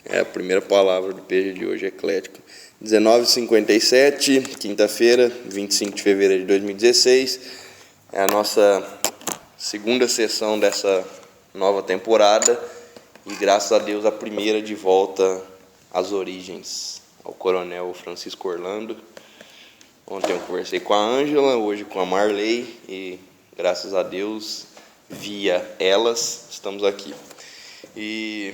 É a primeira palavra do PG de hoje, eclético. 19h57, quinta-feira, 25 de fevereiro de 2016. É a nossa segunda sessão dessa nova temporada e, graças a Deus, a primeira de volta às origens, ao Coronel Francisco Orlando. Ontem eu conversei com a Ângela, hoje com a Marley e, graças a Deus, via elas, estamos aqui. E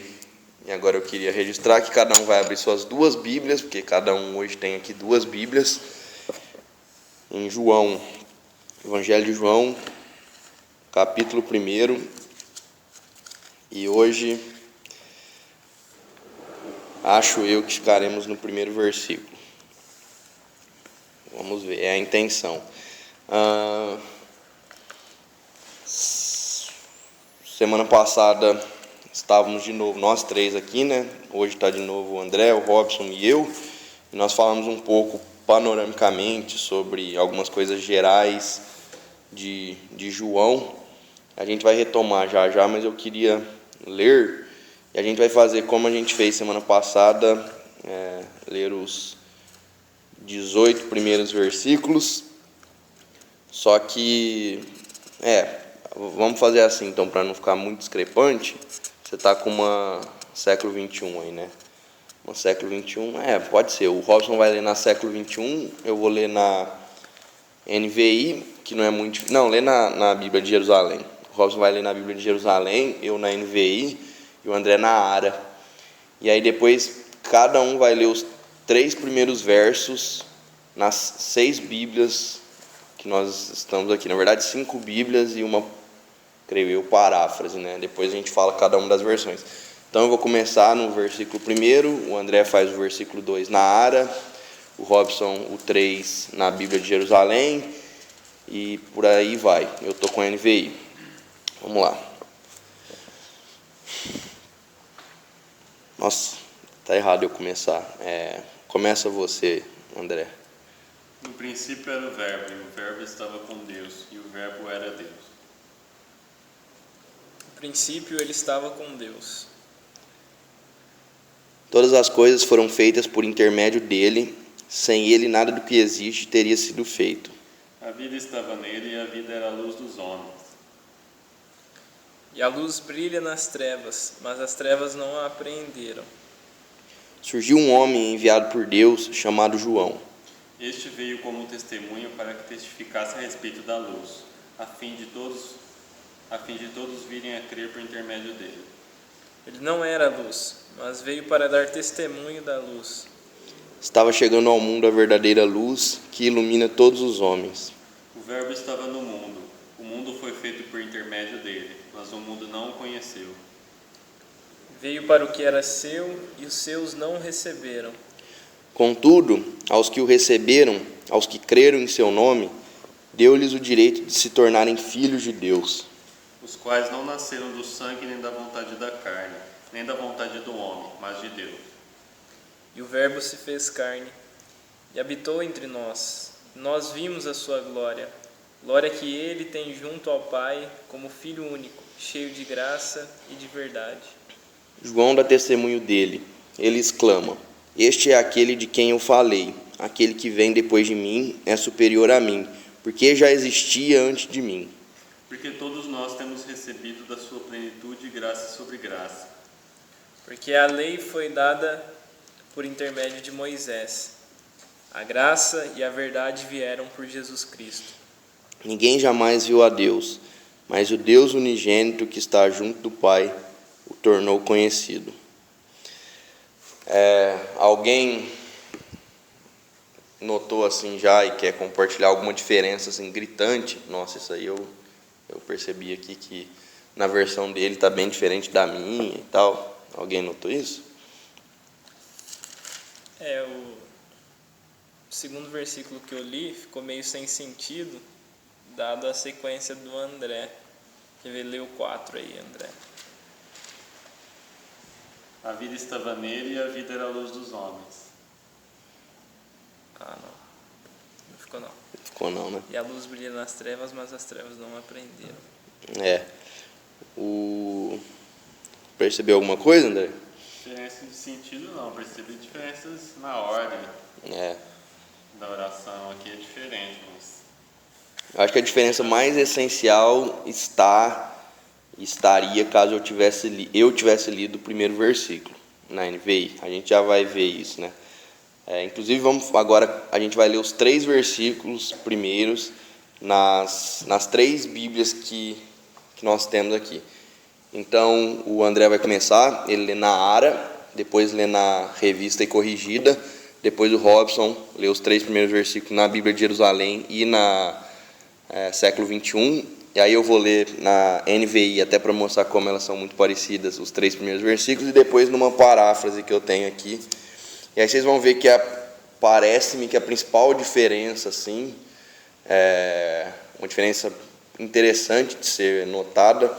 agora eu queria registrar que cada um vai abrir suas duas Bíblias, porque cada um hoje tem aqui duas Bíblias, em João, Evangelho de João, capítulo 1, e hoje acho eu que ficaremos no primeiro versículo. Vamos ver, é a intenção. Semana passada estávamos de novo, nós três aqui, né? Hoje está de novo o André, o Robson e eu. E nós falamos um pouco panoramicamente sobre algumas coisas gerais de João. A gente vai retomar já, mas eu queria ler. E a gente vai fazer como a gente fez semana passada, ler os 18 primeiros versículos. Só que, vamos fazer assim, então, para não ficar muito discrepante. Você está com uma século XXI aí, né? Uma século XXI, pode ser. O Robson vai ler na século XXI, eu vou ler na NVI, que não é muito... Não, lê na Bíblia de Jerusalém. O Robson vai ler na Bíblia de Jerusalém, eu na NVI e o André na ARA. E aí depois cada um vai ler os 3 primeiros versos nas 6 Bíblias que nós estamos aqui. Na verdade, 5 Bíblias e uma, creio eu, paráfrase, né? Depois a gente fala cada uma das versões. Então eu vou começar no versículo 1, o André faz o versículo 2 na ARA, o Robson o 3 na Bíblia de Jerusalém e por aí vai. Eu estou com a NVI. Vamos lá. Nossa, tá errado eu começar. Começa você, André. No princípio era o Verbo, e o Verbo estava com Deus, e o Verbo era Deus. No princípio ele estava com Deus. Todas as coisas foram feitas por intermédio dele, sem ele nada do que existe teria sido feito. A vida estava nele, e a vida era a luz dos homens. E a luz brilha nas trevas, mas as trevas não a apreenderam. Surgiu um homem enviado por Deus, chamado João. Este veio como testemunho para que testificasse a respeito da luz, a fim de todos virem a crer por intermédio dele. Ele não era a luz, mas veio para dar testemunho da luz. Estava chegando ao mundo a verdadeira luz, que ilumina todos os homens. O Verbo estava no mundo. O mundo foi feito por intermédio dele, mas o mundo não o conheceu. Veio para o que era seu, e os seus não o receberam. Contudo, aos que o receberam, aos que creram em seu nome, deu-lhes o direito de se tornarem filhos de Deus. Os quais não nasceram do sangue, nem da vontade da carne, nem da vontade do homem, mas de Deus. E o Verbo se fez carne, e habitou entre nós. Nós vimos a sua glória, glória que ele tem junto ao Pai, como Filho único, cheio de graça e de verdade. João dá testemunho dele. Ele exclama: Este é aquele de quem eu falei. Aquele que vem depois de mim é superior a mim, porque já existia antes de mim. Porque todos nós temos recebido da sua plenitude graça sobre graça. Porque a lei foi dada por intermédio de Moisés. A graça e a verdade vieram por Jesus Cristo. Ninguém jamais viu a Deus, mas o Deus unigênito que está junto do Pai o tornou conhecido. Alguém notou assim já e quer compartilhar alguma diferença assim gritante? Nossa, isso aí eu percebi aqui que na versão dele está bem diferente da minha e tal. Alguém notou isso? O segundo versículo que eu li ficou meio sem sentido, dado a sequência do André. Quer ver, lê o 4 aí, André. A vida estava nele, e a vida era a luz dos homens. Não. Não ficou não. Ficou não, né? E a luz brilha nas trevas, mas as trevas não aprenderam. Percebeu alguma coisa, André? Diferença de sentido não, percebi diferenças na ordem da oração aqui é diferente, mas... Eu acho que a diferença mais essencial estaria caso eu tivesse lido o primeiro versículo na NVI. A gente já vai ver isso, né? Inclusive, agora a gente vai ler os 3 versículos primeiros nas 3 Bíblias que nós temos aqui. Então, o André vai começar, ele lê na ARA, depois lê na Revista e Corrigida, depois o Robson lê os 3 primeiros versículos na Bíblia de Jerusalém e na século 21, e aí eu vou ler na NVI, até para mostrar como elas são muito parecidas, os 3 primeiros versículos, e depois numa paráfrase que eu tenho aqui. E aí vocês vão ver que parece-me que a principal diferença, assim, uma diferença interessante de ser notada,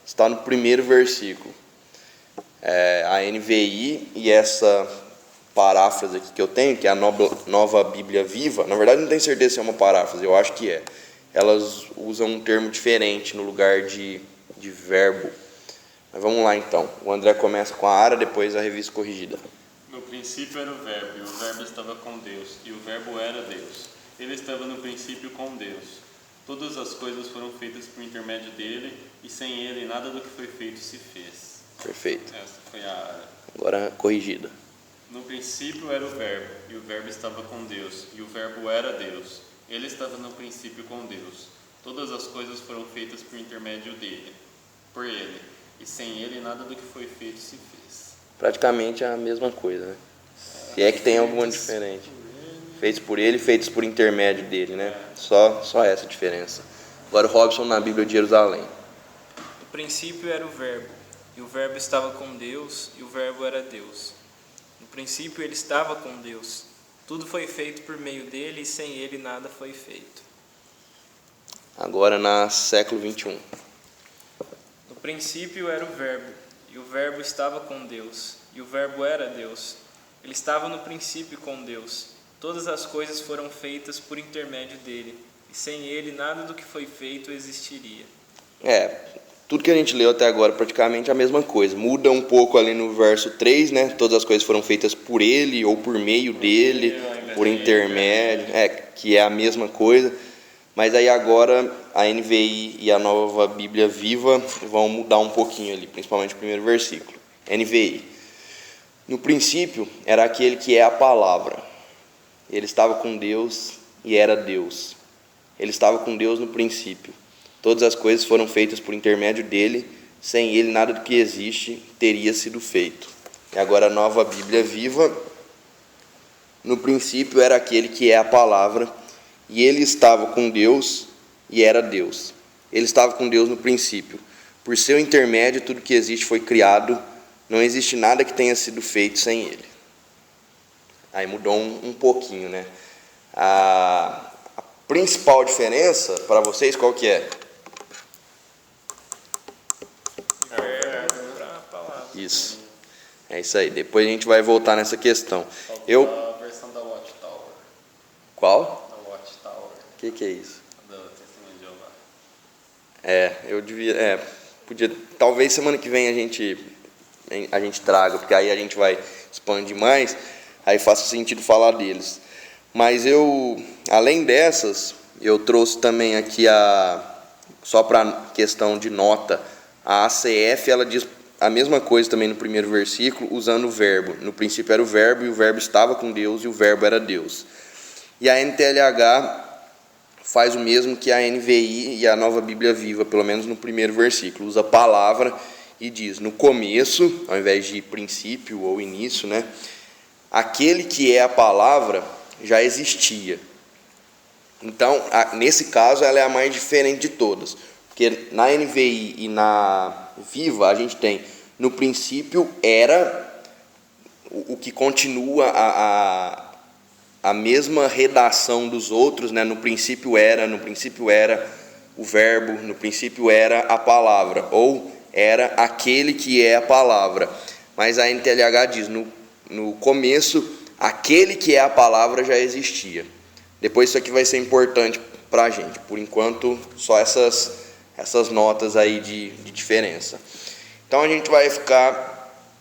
está no primeiro versículo. A NVI e essa paráfrase aqui que eu tenho, que é a Nova Bíblia Viva, na verdade não tenho certeza se é uma paráfrase, eu acho que é. Elas usam um termo diferente no lugar de verbo. Mas vamos lá então. O André começa com a ARA, depois a Revista Corrigida. No princípio era o verbo, e o verbo estava com Deus, e o verbo era Deus. Ele estava no princípio com Deus. Todas as coisas foram feitas por intermédio dele, e sem ele nada do que foi feito se fez. Perfeito. Essa foi a ARA. Agora a Corrigida. No princípio era o verbo, e o verbo estava com Deus, e o verbo era Deus. Ele estava no princípio com Deus. Todas as coisas foram feitas por intermédio dele, por ele, e sem ele nada do que foi feito se fez. Praticamente a mesma coisa, né? Se é que tem alguma diferente. Feitos por ele, feitos por intermédio dele, né? Só essa diferença. Agora o Robson na Bíblia de Jerusalém. No princípio era o verbo, e o verbo estava com Deus, e o verbo era Deus. No princípio ele estava com Deus. Tudo foi feito por meio dele, e sem ele nada foi feito. Agora na século 21. No princípio era o verbo, e o verbo estava com Deus, e o verbo era Deus. Ele estava no princípio com Deus. Todas as coisas foram feitas por intermédio dele, e sem ele nada do que foi feito existiria. Tudo que a gente leu até agora praticamente é a mesma coisa. Muda um pouco ali no verso 3, né? Todas as coisas foram feitas por ele ou por meio dele, por intermédio, que é a mesma coisa. Mas aí agora a NVI e a Nova Bíblia Viva vão mudar um pouquinho ali, principalmente o primeiro versículo. NVI. No princípio era aquele que é a palavra. Ele estava com Deus e era Deus. Ele estava com Deus no princípio. Todas as coisas foram feitas por intermédio dele, sem ele nada do que existe teria sido feito. E agora a Nova Bíblia Viva. No princípio era aquele que é a palavra, e ele estava com Deus e era Deus. Ele estava com Deus no princípio. Por seu intermédio tudo que existe foi criado, não existe nada que tenha sido feito sem ele. Aí mudou um pouquinho, né? A principal diferença para vocês qual que é? Isso. É isso aí. Depois a gente vai voltar nessa questão. A versão da Watchtower. Qual? Da Watchtower. O que é isso? Do Testemunho de Jeová. Eu devia... podia... Talvez semana que vem a gente traga, porque aí a gente vai expandir mais, aí faça sentido falar deles. Mas além dessas, eu trouxe também aqui só para questão de nota, a ACF, ela diz a mesma coisa também no primeiro versículo, usando o verbo. No princípio era o verbo, e o verbo estava com Deus, e o verbo era Deus. E a NTLH faz o mesmo que a NVI e a Nova Bíblia Viva, pelo menos no primeiro versículo. Usa a palavra e diz, no começo, ao invés de princípio ou início, né? Aquele que é a palavra já existia. Então, nesse caso, ela é a mais diferente de todas. Porque na NVI e na Viva, a gente tem, no princípio era, o que continua a mesma redação dos outros, né? No princípio era o verbo, no princípio era a palavra, ou era aquele que é a palavra. Mas a NTLH diz, no começo, aquele que é a palavra já existia. Depois isso aqui vai ser importante para a gente. Por enquanto, só essas notas aí de diferença. Então a gente vai ficar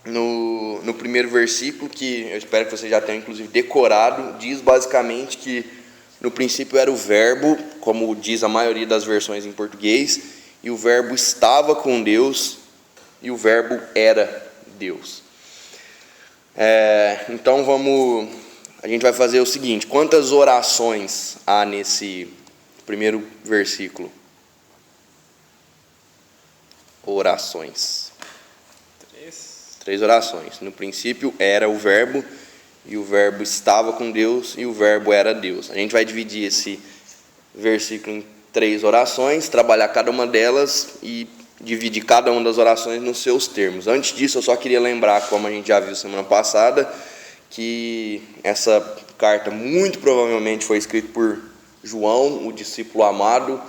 no primeiro versículo, que eu espero que você já tenha inclusive decorado, diz basicamente que no princípio era o Verbo, como diz a maioria das versões em português, e o Verbo estava com Deus, e o Verbo era Deus. Então a gente vai fazer o seguinte: quantas orações há nesse primeiro versículo? Orações. 3 orações. No princípio era o Verbo, e o Verbo estava com Deus, e o Verbo era Deus. A gente vai dividir esse versículo em 3 orações, trabalhar cada uma delas e dividir cada uma das orações nos seus termos. Antes disso, eu só queria lembrar, como a gente já viu semana passada, que essa carta muito provavelmente foi escrita por João, o discípulo amado,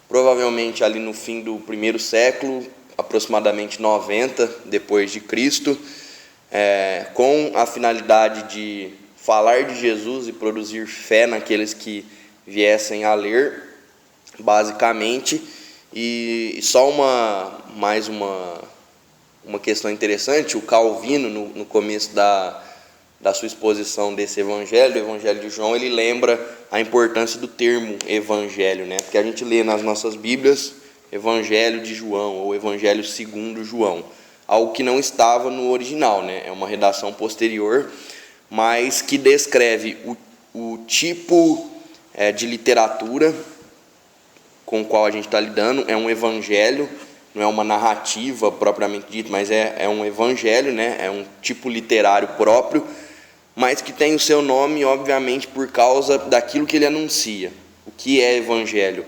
provavelmente ali no fim do primeiro século, aproximadamente 90 depois de Cristo, com a finalidade de falar de Jesus e produzir fé naqueles que viessem a ler, basicamente. E só mais uma questão interessante: o Calvino, no começo da sua exposição desse evangelho, o Evangelho de João, ele lembra a importância do termo evangelho, né? Porque a gente lê nas nossas Bíblias Evangelho de João ou Evangelho segundo João, algo que não estava no original, né? É uma redação posterior, mas que descreve o tipo de literatura com o qual a gente está lidando. É um evangelho, não é uma narrativa propriamente dita, mas é um evangelho, né? É um tipo literário próprio, mas que tem o seu nome, obviamente, por causa daquilo que ele anuncia. O que é evangelho?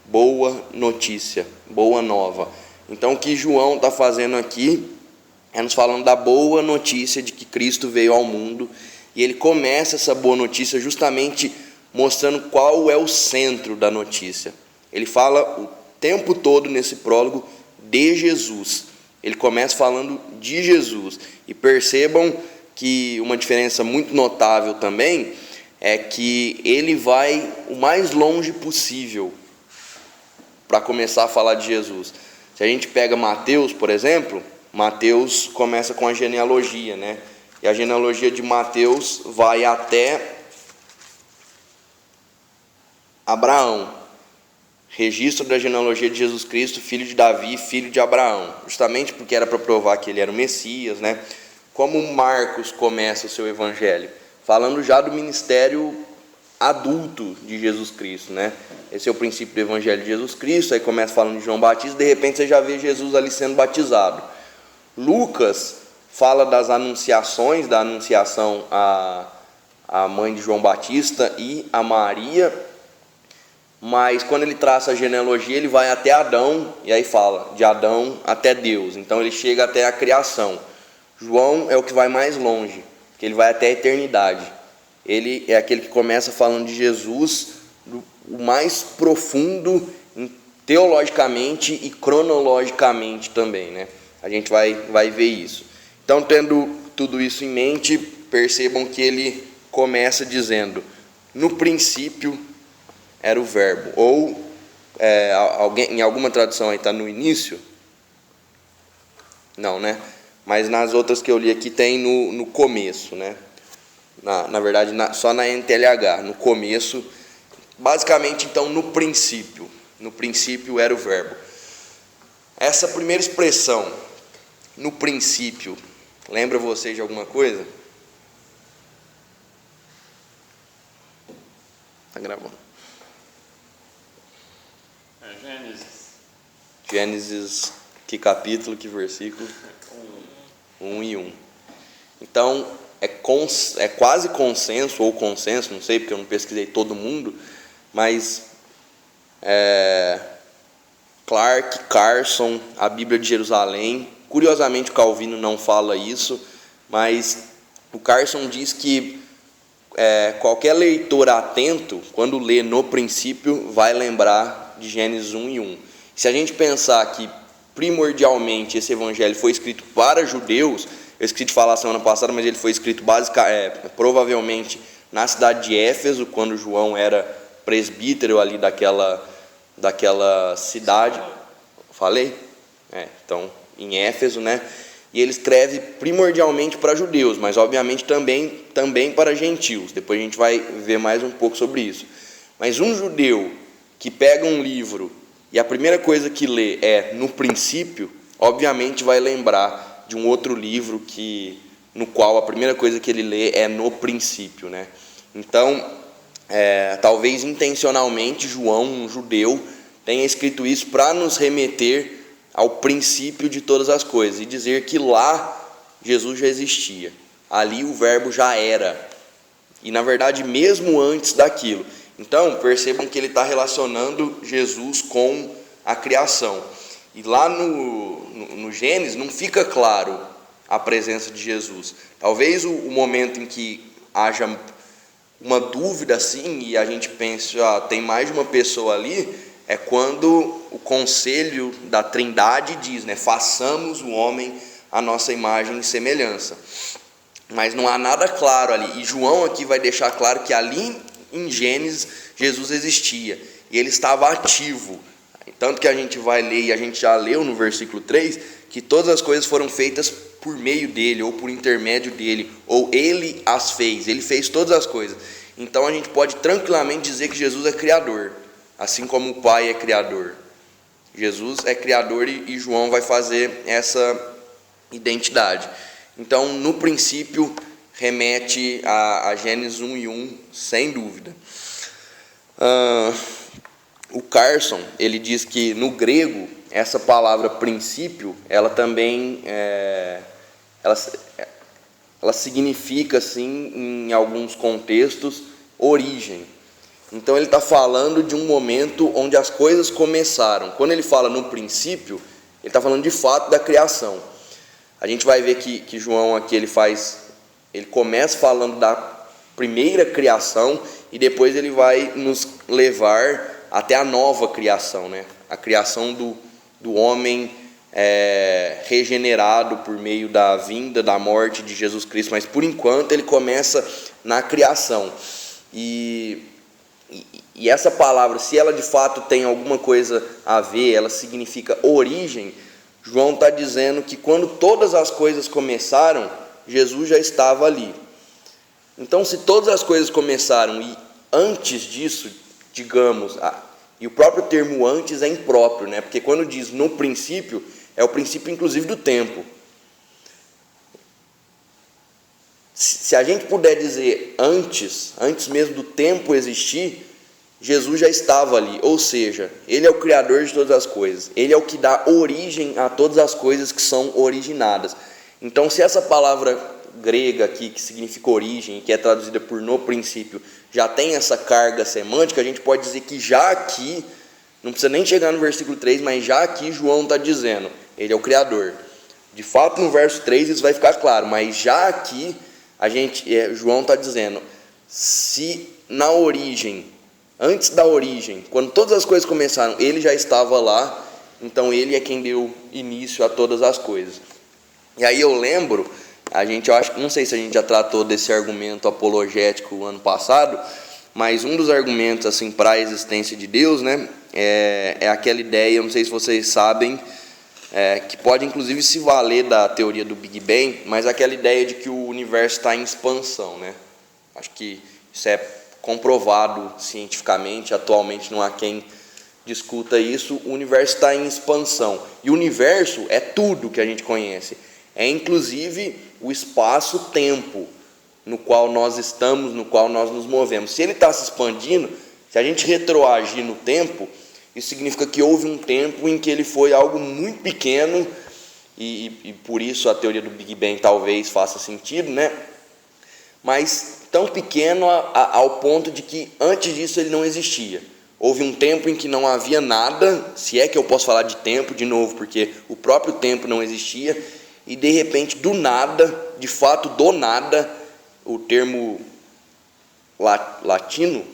Boa notícia, boa nova. Então o que João está fazendo aqui é nos falando da boa notícia de que Cristo veio ao mundo, e ele começa essa boa notícia justamente mostrando qual é o centro da notícia. Ele fala o tempo todo nesse prólogo de Jesus. Ele começa falando de Jesus. E percebam que uma diferença muito notável também é que ele vai o mais longe possível para começar a falar de Jesus. Se a gente pega Mateus, por exemplo, Mateus começa com a genealogia, né? E a genealogia de Mateus vai até Abraão. Registro da genealogia de Jesus Cristo, filho de Davi, filho de Abraão. Justamente porque era para provar que ele era o Messias, né? Como Marcos começa o seu evangelho? Falando já do ministério adulto de Jesus Cristo, né? Esse é o princípio do evangelho de Jesus Cristo. Aí começa falando de João Batista, de repente você já vê Jesus ali sendo batizado. Lucas fala das anunciações, da anunciação à mãe de João Batista e a Maria, mas quando ele traça a genealogia, ele vai até Adão, e aí fala de Adão até Deus. Então ele chega até a criação. João é o que vai mais longe, porque ele vai até a eternidade. Ele é aquele que começa falando de Jesus, o mais profundo teologicamente e cronologicamente também, né? A gente vai ver isso. Então, tendo tudo isso em mente, percebam que ele começa dizendo: no princípio era o Verbo. Ou em alguma tradução aí está no início? Não, né? Mas nas outras que eu li aqui tem no começo, né? Na verdade, só na NTLH, no começo. Basicamente, então, no princípio. No princípio era o Verbo. Essa primeira expressão, no princípio, lembra vocês de alguma coisa? Está gravando. Gênesis, que capítulo, que versículo? 1 e 1. Então, é quase consenso, ou consenso, não sei, porque eu não pesquisei todo mundo, mas Clark, Carson, a Bíblia de Jerusalém, curiosamente o Calvino não fala isso, mas o Carson diz que qualquer leitor atento, quando lê no princípio, vai lembrar de Gênesis 1 e 1. Se a gente pensar que primordialmente esse evangelho foi escrito para judeus, eu esqueci de falar semana passada, mas ele foi escrito provavelmente na cidade de Éfeso, quando João era presbítero ali daquela cidade. Falei? Então, em Éfeso, né? e ele escreve primordialmente para judeus, mas obviamente também para gentios. Depois a gente vai ver mais um pouco sobre isso. Mas um judeu que pega um livro e a primeira coisa que lê é no princípio, obviamente vai lembrar de um outro livro no qual a primeira coisa que ele lê é no princípio, né? Então, talvez intencionalmente João, um judeu, tenha escrito isso para nos remeter ao princípio de todas as coisas e dizer que lá Jesus já existia, ali o verbo já era, e na verdade mesmo antes daquilo. Então percebam que ele está relacionando Jesus com a criação, e lá no Gênesis não fica claro a presença de Jesus. Talvez o momento em que haja uma dúvida assim e a gente pense, tem mais de uma pessoa ali, é quando o conselho da Trindade diz, né, façamos o homem à nossa imagem e semelhança. Mas não há nada claro ali, e João aqui vai deixar claro que ali em Gênesis Jesus existia, e ele estava ativo. Tanto que a gente vai ler, e a gente já leu no versículo 3, que todas as coisas foram feitas por meio dele, ou por intermédio dele, ou ele as fez, ele fez todas as coisas. Então a gente pode tranquilamente dizer que Jesus é criador, assim como o Pai é criador. Jesus é criador e João vai fazer essa identidade. Então, no princípio, remete a Gênesis 1:1, sem dúvida. O Carson, ele diz que no grego, essa palavra princípio, ela também ela significa, assim, em alguns contextos, origem. Então ele está falando de um momento onde as coisas começaram. Quando ele fala no princípio, ele está falando de fato da criação. A gente vai ver que João aqui ele começa falando da primeira criação e depois ele vai nos levar até a nova criação, né? A criação do homem regenerado por meio da vinda, da morte de Jesus Cristo. Mas por enquanto ele começa na criação. E essa palavra, se ela de fato tem alguma coisa a ver, ela significa origem, João está dizendo que quando todas as coisas começaram, Jesus já estava ali. Então, se todas as coisas começaram e antes disso, digamos, e o próprio termo antes é impróprio, né? Porque quando diz no princípio, é o princípio inclusive do tempo. Se a gente puder dizer antes mesmo do tempo existir, Jesus já estava ali, ou seja, ele é o criador de todas as coisas, ele é o que dá origem a todas as coisas que são originadas. Então, se essa palavra grega aqui, que significa origem, que é traduzida por no princípio, já tem essa carga semântica, a gente pode dizer que já aqui, não precisa nem chegar no versículo 3, mas já aqui João está dizendo, ele é o criador. De fato, no verso 3 isso vai ficar claro, mas já aqui João está dizendo, se na origem, antes da origem, quando todas as coisas começaram, ele já estava lá, então ele é quem deu início a todas as coisas. E aí eu lembro, não sei se a gente já tratou desse argumento apologético ano passado, mas um dos argumentos assim, para a existência de Deus, né, é aquela ideia, não sei se vocês sabem, que pode inclusive se valer da teoria do Big Bang, mas aquela ideia de que o universo está em expansão, né? Acho que isso é comprovado cientificamente, atualmente não há quem discuta isso. O universo está em expansão, e o universo é tudo que a gente conhece, é inclusive o espaço-tempo no qual nós estamos, no qual nós nos movemos. Se ele está se expandindo, se a gente retroagir no tempo, isso significa que houve um tempo em que ele foi algo muito pequeno, e por isso a teoria do Big Bang talvez faça sentido, né? Mas tão pequeno ao ponto de que antes disso ele não existia. Houve um tempo em que não havia nada, se é que eu posso falar de tempo de novo, porque o próprio tempo não existia, e de repente do nada, de fato do nada, o termo latino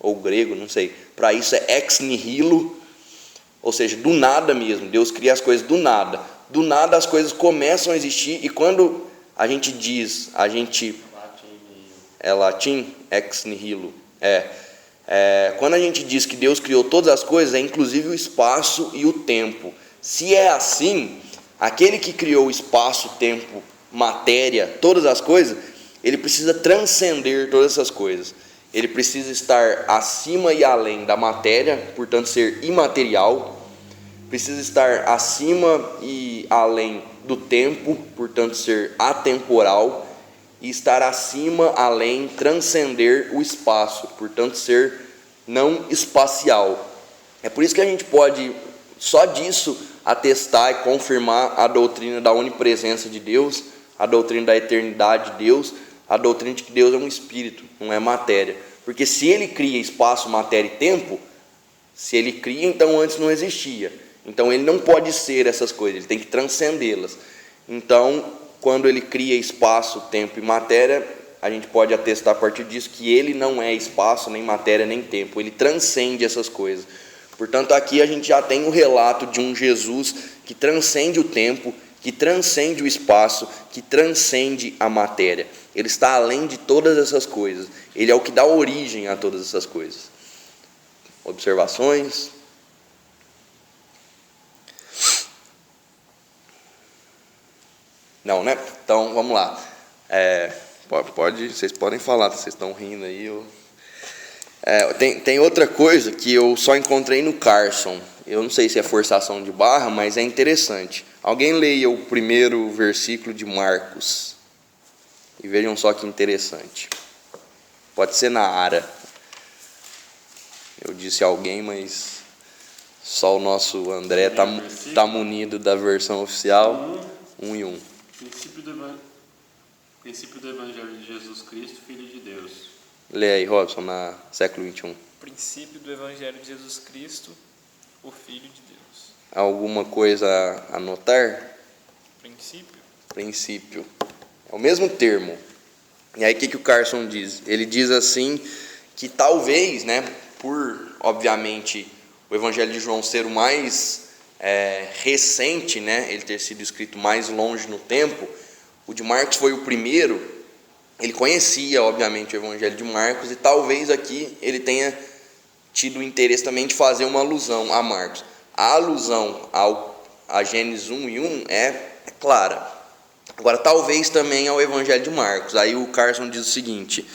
ou grego, não sei, para isso é ex nihilo, ou seja, do nada mesmo. Deus cria as coisas do nada. Do nada as coisas começam a existir, e quando a gente diz, é latim, ex nihilo, quando a gente diz que Deus criou todas as coisas, é inclusive o espaço e o tempo. Se é assim, Aquele que criou espaço, tempo, matéria, todas as coisas, ele precisa transcender todas essas coisas. Ele precisa estar acima e além da matéria, portanto ser imaterial. Precisa estar acima e além do tempo, portanto ser atemporal. E estar acima, além, transcender o espaço, portanto ser não espacial. É por isso que a gente pode, só disso, atestar e confirmar a doutrina da onipresença de Deus, a doutrina da eternidade de Deus, a doutrina de que Deus é um espírito, não é matéria. Porque se ele cria espaço, matéria e tempo, se ele cria, então antes não existia. Então ele não pode ser essas coisas, ele tem que transcendê-las. Então, quando ele cria espaço, tempo e matéria, a gente pode atestar a partir disso que ele não é espaço, nem matéria, nem tempo, ele transcende essas coisas. Portanto, aqui a gente já tem o relato de um Jesus que transcende o tempo, que transcende o espaço, que transcende a matéria. Ele está além de todas essas coisas. Ele é o que dá origem a todas essas coisas. Observações? Não, né? Então, vamos lá. Vocês podem falar, vocês estão rindo aí. Tem outra coisa que eu só encontrei no Carson. Eu não sei se é forçação de barra, mas é interessante. Alguém leia o primeiro versículo de Marcos. E vejam só que interessante. Pode ser na Ara. Eu disse alguém, mas só o nosso André está munido da versão oficial. 1 e 1. Princípio do Evangelho de Jesus Cristo, Filho de Deus. Lê aí, Robson, na século 21. Princípio do Evangelho de Jesus Cristo, o Filho de Deus. Alguma coisa a anotar? Princípio. Princípio. É o mesmo termo. E aí o que o Carson diz? Ele diz assim que talvez, né, por, obviamente, o Evangelho de João ser o mais recente, né, ele ter sido escrito mais longe no tempo, o de Marcos foi o primeiro, ele conhecia, obviamente, o Evangelho de Marcos, e talvez aqui ele tenha tido o interesse também de fazer uma alusão a Marcos. A alusão a Gênesis 1 e 1 é clara. Agora, talvez também ao Evangelho de Marcos. Aí o Carson diz o seguinte,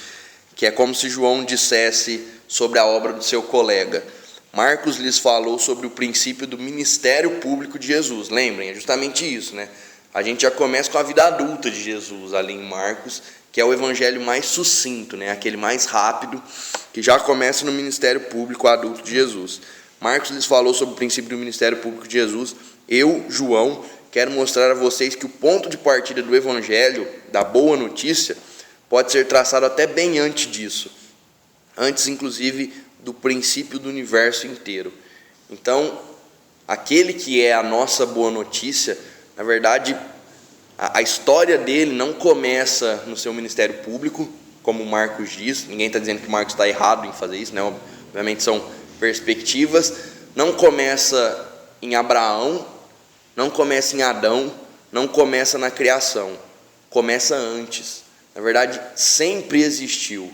que é como se João dissesse sobre a obra do seu colega. Marcos lhes falou sobre o princípio do ministério público de Jesus. Lembrem, é justamente isso, né? A gente já começa com a vida adulta de Jesus ali em Marcos, que é o evangelho mais sucinto, né? Aquele mais rápido, que já começa no ministério público adulto de Jesus. Marcos lhes falou sobre o princípio do ministério público de Jesus. Eu, João, quero mostrar a vocês que o ponto de partida do evangelho, da boa notícia, pode ser traçado até bem antes disso. Antes, inclusive, do princípio do universo inteiro. Então, aquele que é a nossa boa notícia, na verdade, a história dele não começa no seu ministério público, como Marcos diz. Ninguém está dizendo que Marcos está errado em fazer isso, né? Obviamente são perspectivas. Não começa em Abraão, não começa em Adão, não começa na criação. Começa antes. Na verdade, sempre existiu.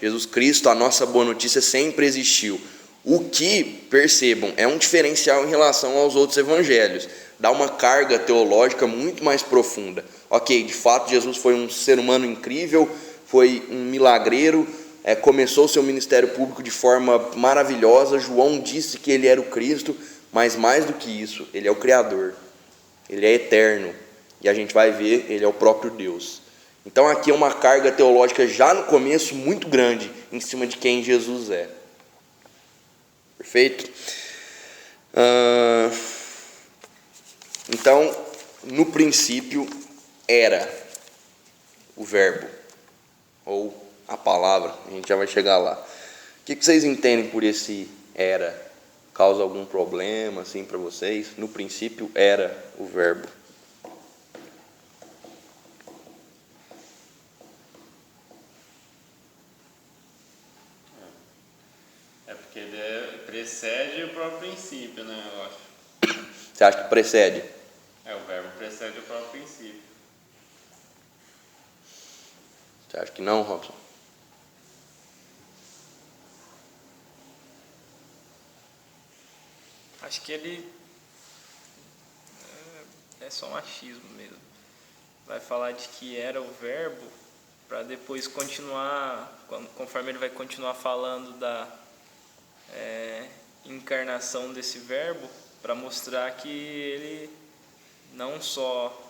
Jesus Cristo, a nossa boa notícia, sempre existiu. O que, percebam, é um diferencial em relação aos outros evangelhos. Dá uma carga teológica muito mais profunda. Ok, de fato, Jesus foi um ser humano incrível, foi um milagreiro, começou o seu ministério público de forma maravilhosa. João disse que ele era o Cristo, mas mais do que isso, ele é o Criador. Ele é eterno. E a gente vai ver, ele é o próprio Deus. Então aqui é uma carga teológica já no começo muito grande em cima de quem Jesus é. Perfeito? Então, no princípio era o verbo, ou a palavra, a gente já vai chegar lá. O que vocês entendem por esse era? Causa algum problema assim para vocês? No princípio era o verbo. Porque ele precede o próprio princípio, né, eu acho. Você acha que precede? O verbo precede o próprio princípio. Você acha que não, Robson? Acho que ele é só um achismo mesmo. Vai falar de que era o verbo, para depois continuar, conforme ele vai continuar falando da encarnação desse verbo, para mostrar que ele não só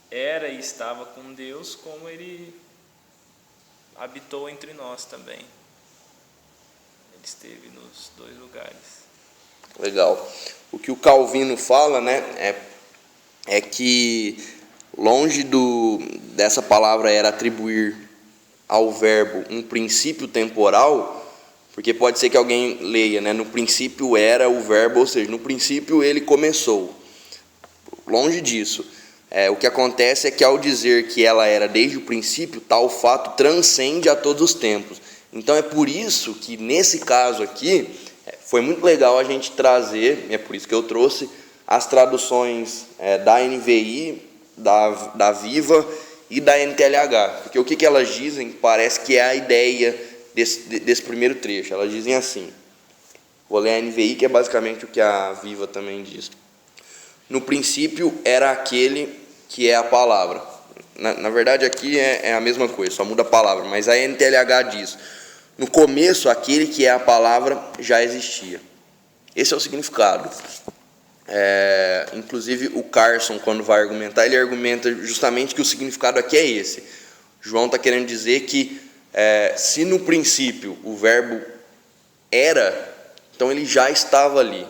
era e estava com Deus, como ele habitou entre nós também. Ele esteve nos dois lugares. Legal. O que o Calvino fala, né, é que longe dessa palavra era atribuir ao verbo um princípio temporal, porque pode ser que alguém leia, né, no princípio era o verbo, ou seja, no princípio ele começou. Longe disso. O que acontece é que ao dizer que ela era desde o princípio, tal fato transcende a todos os tempos. Então é por isso que nesse caso aqui foi muito legal a gente trazer, é por isso que eu trouxe as traduções da NVI, da Viva e da NTLH, porque o que elas dizem parece que é a ideia desse primeiro trecho. Elas dizem assim, vou ler a NVI, que é basicamente o que a Viva também diz. No princípio era aquele que é a palavra. Na verdade aqui é a mesma coisa, só muda a palavra, mas a NTLH diz, no começo aquele que é a palavra já existia. Esse é o significado. Inclusive o Carson, quando vai argumentar, ele argumenta justamente que o significado aqui é esse. João está querendo dizer que se no princípio o verbo era, então ele já estava ali.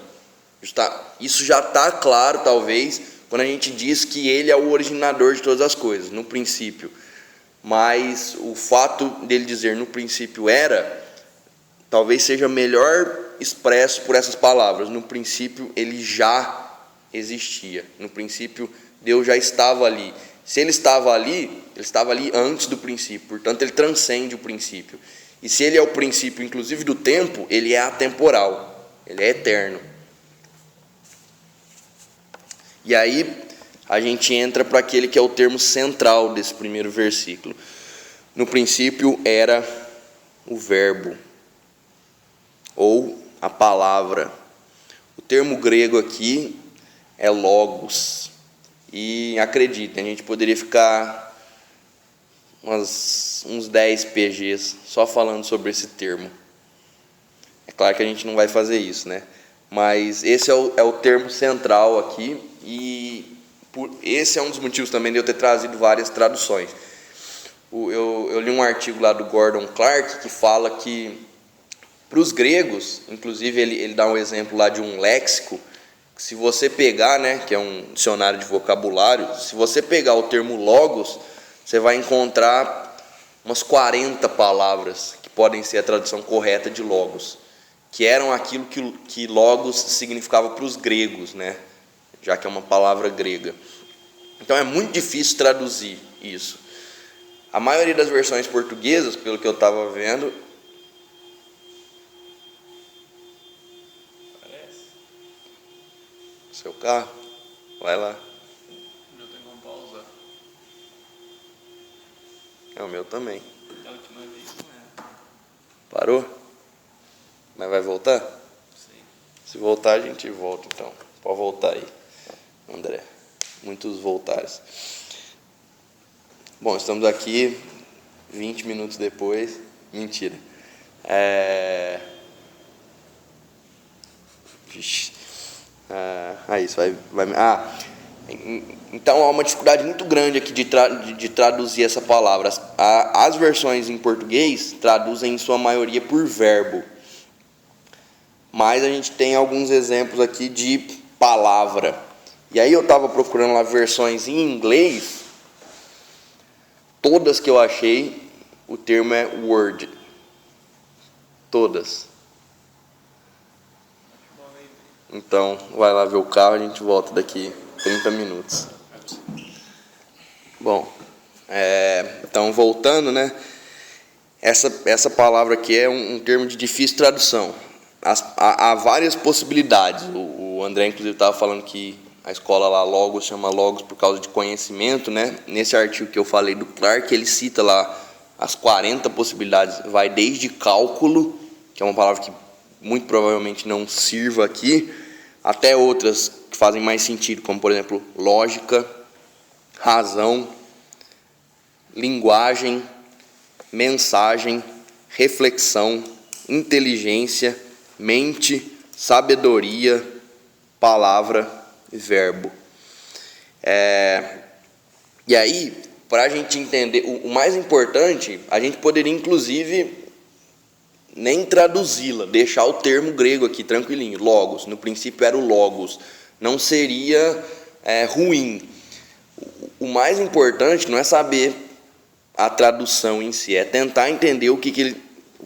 Isso já está claro, talvez, quando a gente diz que ele é o originador de todas as coisas, no princípio. Mas o fato dele dizer no princípio era, talvez seja melhor expresso por essas palavras. No princípio ele já existia. No princípio Deus já estava ali. Se ele estava ali antes do princípio, portanto ele transcende o princípio. E se ele é o princípio, inclusive do tempo, ele é atemporal, ele é eterno. E aí a gente entra para aquele que é o termo central desse primeiro versículo. No princípio era o verbo, ou a palavra. O termo grego aqui é logos. E acreditem, a gente poderia ficar uns 10 PGs só falando sobre esse termo. É claro que a gente não vai fazer isso, né? Mas esse é o termo central aqui, e esse é um dos motivos também de eu ter trazido várias traduções. Eu li um artigo lá do Gordon Clark que fala que, para os gregos, inclusive ele dá um exemplo lá de um léxico, que se você pegar, né, que é um dicionário de vocabulário, se você pegar o termo logos, você vai encontrar umas 40 palavras que podem ser a tradução correta de logos, que eram aquilo que logos significava para os gregos, né, já que é uma palavra grega. Então é muito difícil traduzir isso. A maioria das versões portuguesas, pelo que eu estava vendo, seu carro, vai lá. O meu tem como pausar. O meu também. Da última vez não é. Parou? Mas vai voltar? Sim. Se voltar, a gente volta, então. Pode voltar aí, André. Muitos voltares. Bom, estamos aqui 20 minutos depois. Mentira. Vixe. Isso vai. Então há uma dificuldade muito grande aqui de traduzir essa palavra. As versões em português traduzem em sua maioria por verbo, mas a gente tem alguns exemplos aqui de palavra. E aí eu estava procurando lá versões em inglês, todas que eu achei, o termo é word. Todas. Então, vai lá ver o carro, a gente volta daqui 30 minutos. Bom, então voltando, né? Essa palavra aqui é um termo de difícil tradução. Há várias possibilidades. O André, inclusive, estava falando que a escola lá, Logos, chama Logos por causa de conhecimento, né? Nesse artigo que eu falei do Clark, ele cita lá as 40 possibilidades. Vai desde cálculo, que é uma palavra que muito provavelmente não sirva aqui, até outras que fazem mais sentido, como por exemplo, lógica, razão, linguagem, mensagem, reflexão, inteligência, mente, sabedoria, palavra e verbo. E aí, para a gente entender, o mais importante, a gente poderia inclusive nem traduzi-la, deixar o termo grego aqui tranquilinho, logos, no princípio era o logos, não seria ruim. O mais importante não é saber a tradução em si, é tentar entender o que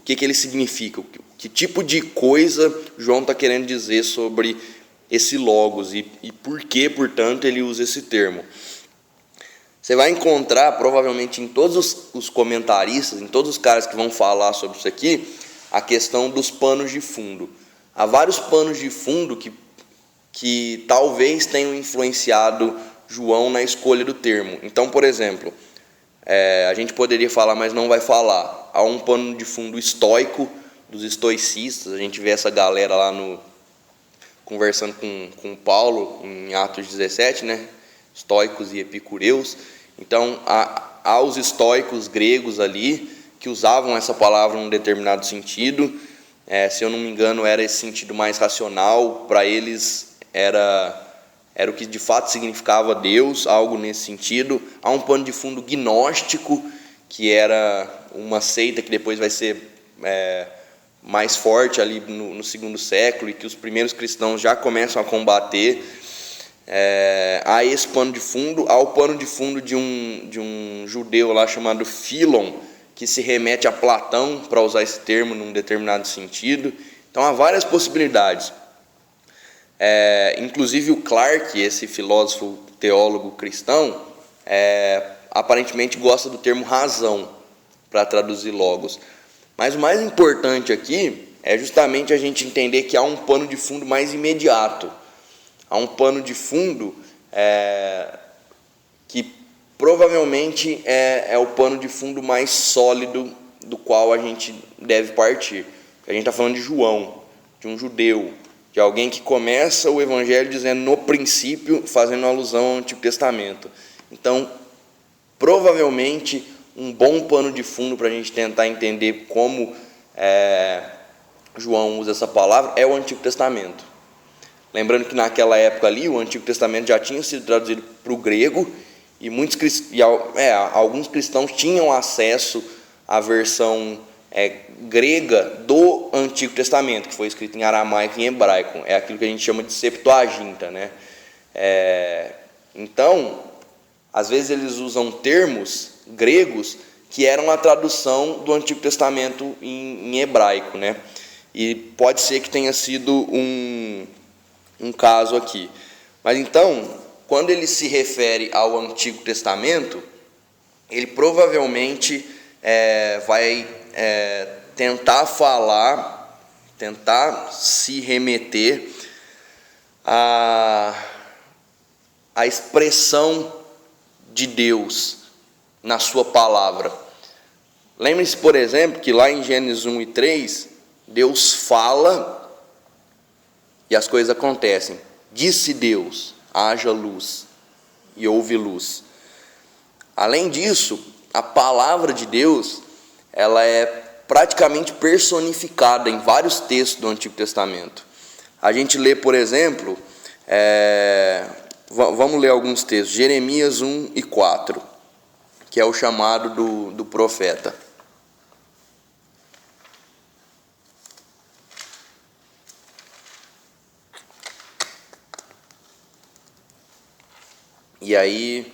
ele significa, que tipo de coisa João está querendo dizer sobre esse logos e por que, portanto, ele usa esse termo. Você vai encontrar, provavelmente, em todos os comentaristas, em todos os caras que vão falar sobre isso aqui, a questão dos panos de fundo. Há vários panos de fundo que talvez tenham influenciado João na escolha do termo. Então, por exemplo, a gente poderia falar, mas não vai falar. Há um pano de fundo estoico, dos estoicistas. A gente vê essa galera lá conversando com Paulo em Atos 17, né? Estoicos e epicureus. Então, há os estoicos gregos ali que usavam essa palavra num determinado sentido. Se eu não me engano, era esse sentido mais racional. Para eles, era o que de fato significava Deus, algo nesse sentido. Há um pano de fundo gnóstico, que era uma seita que depois vai ser mais forte ali no segundo século e que os primeiros cristãos já começam a combater. Há esse pano de fundo, há o pano de fundo de um judeu lá chamado Filon, que se remete a Platão, para usar esse termo num determinado sentido. Então há várias possibilidades. Inclusive o Clarke, esse filósofo teólogo cristão, aparentemente gosta do termo razão para traduzir logos. Mas o mais importante aqui é justamente a gente entender que há um pano de fundo mais imediato. Há um pano de fundo que provavelmente é o pano de fundo mais sólido do qual a gente deve partir. A gente está falando de João, de um judeu, de alguém que começa o Evangelho dizendo no princípio, fazendo alusão ao Antigo Testamento. Então, provavelmente, um bom pano de fundo para a gente tentar entender como João usa essa palavra é o Antigo Testamento. Lembrando que naquela época ali, o Antigo Testamento já tinha sido traduzido para o grego e alguns cristãos tinham acesso à versão grega do Antigo Testamento, que foi escrito em aramaico e em hebraico. É aquilo que a gente chama de Septuaginta, né? Então, às vezes eles usam termos gregos que eram a tradução do Antigo Testamento em hebraico, né? E pode ser que tenha sido um caso aqui. Mas então, quando ele se refere ao Antigo Testamento, ele provavelmente vai tentar se remeter à expressão de Deus na sua palavra. Lembre-se, por exemplo, que lá em Gênesis 1 e 3, Deus fala e as coisas acontecem. Disse Deus, haja luz, e houve luz. Além disso, a palavra de Deus, ela é praticamente personificada em vários textos do Antigo Testamento. A gente lê, por exemplo, vamos ler alguns textos, Jeremias 1 e 4, que é o chamado do profeta. E aí,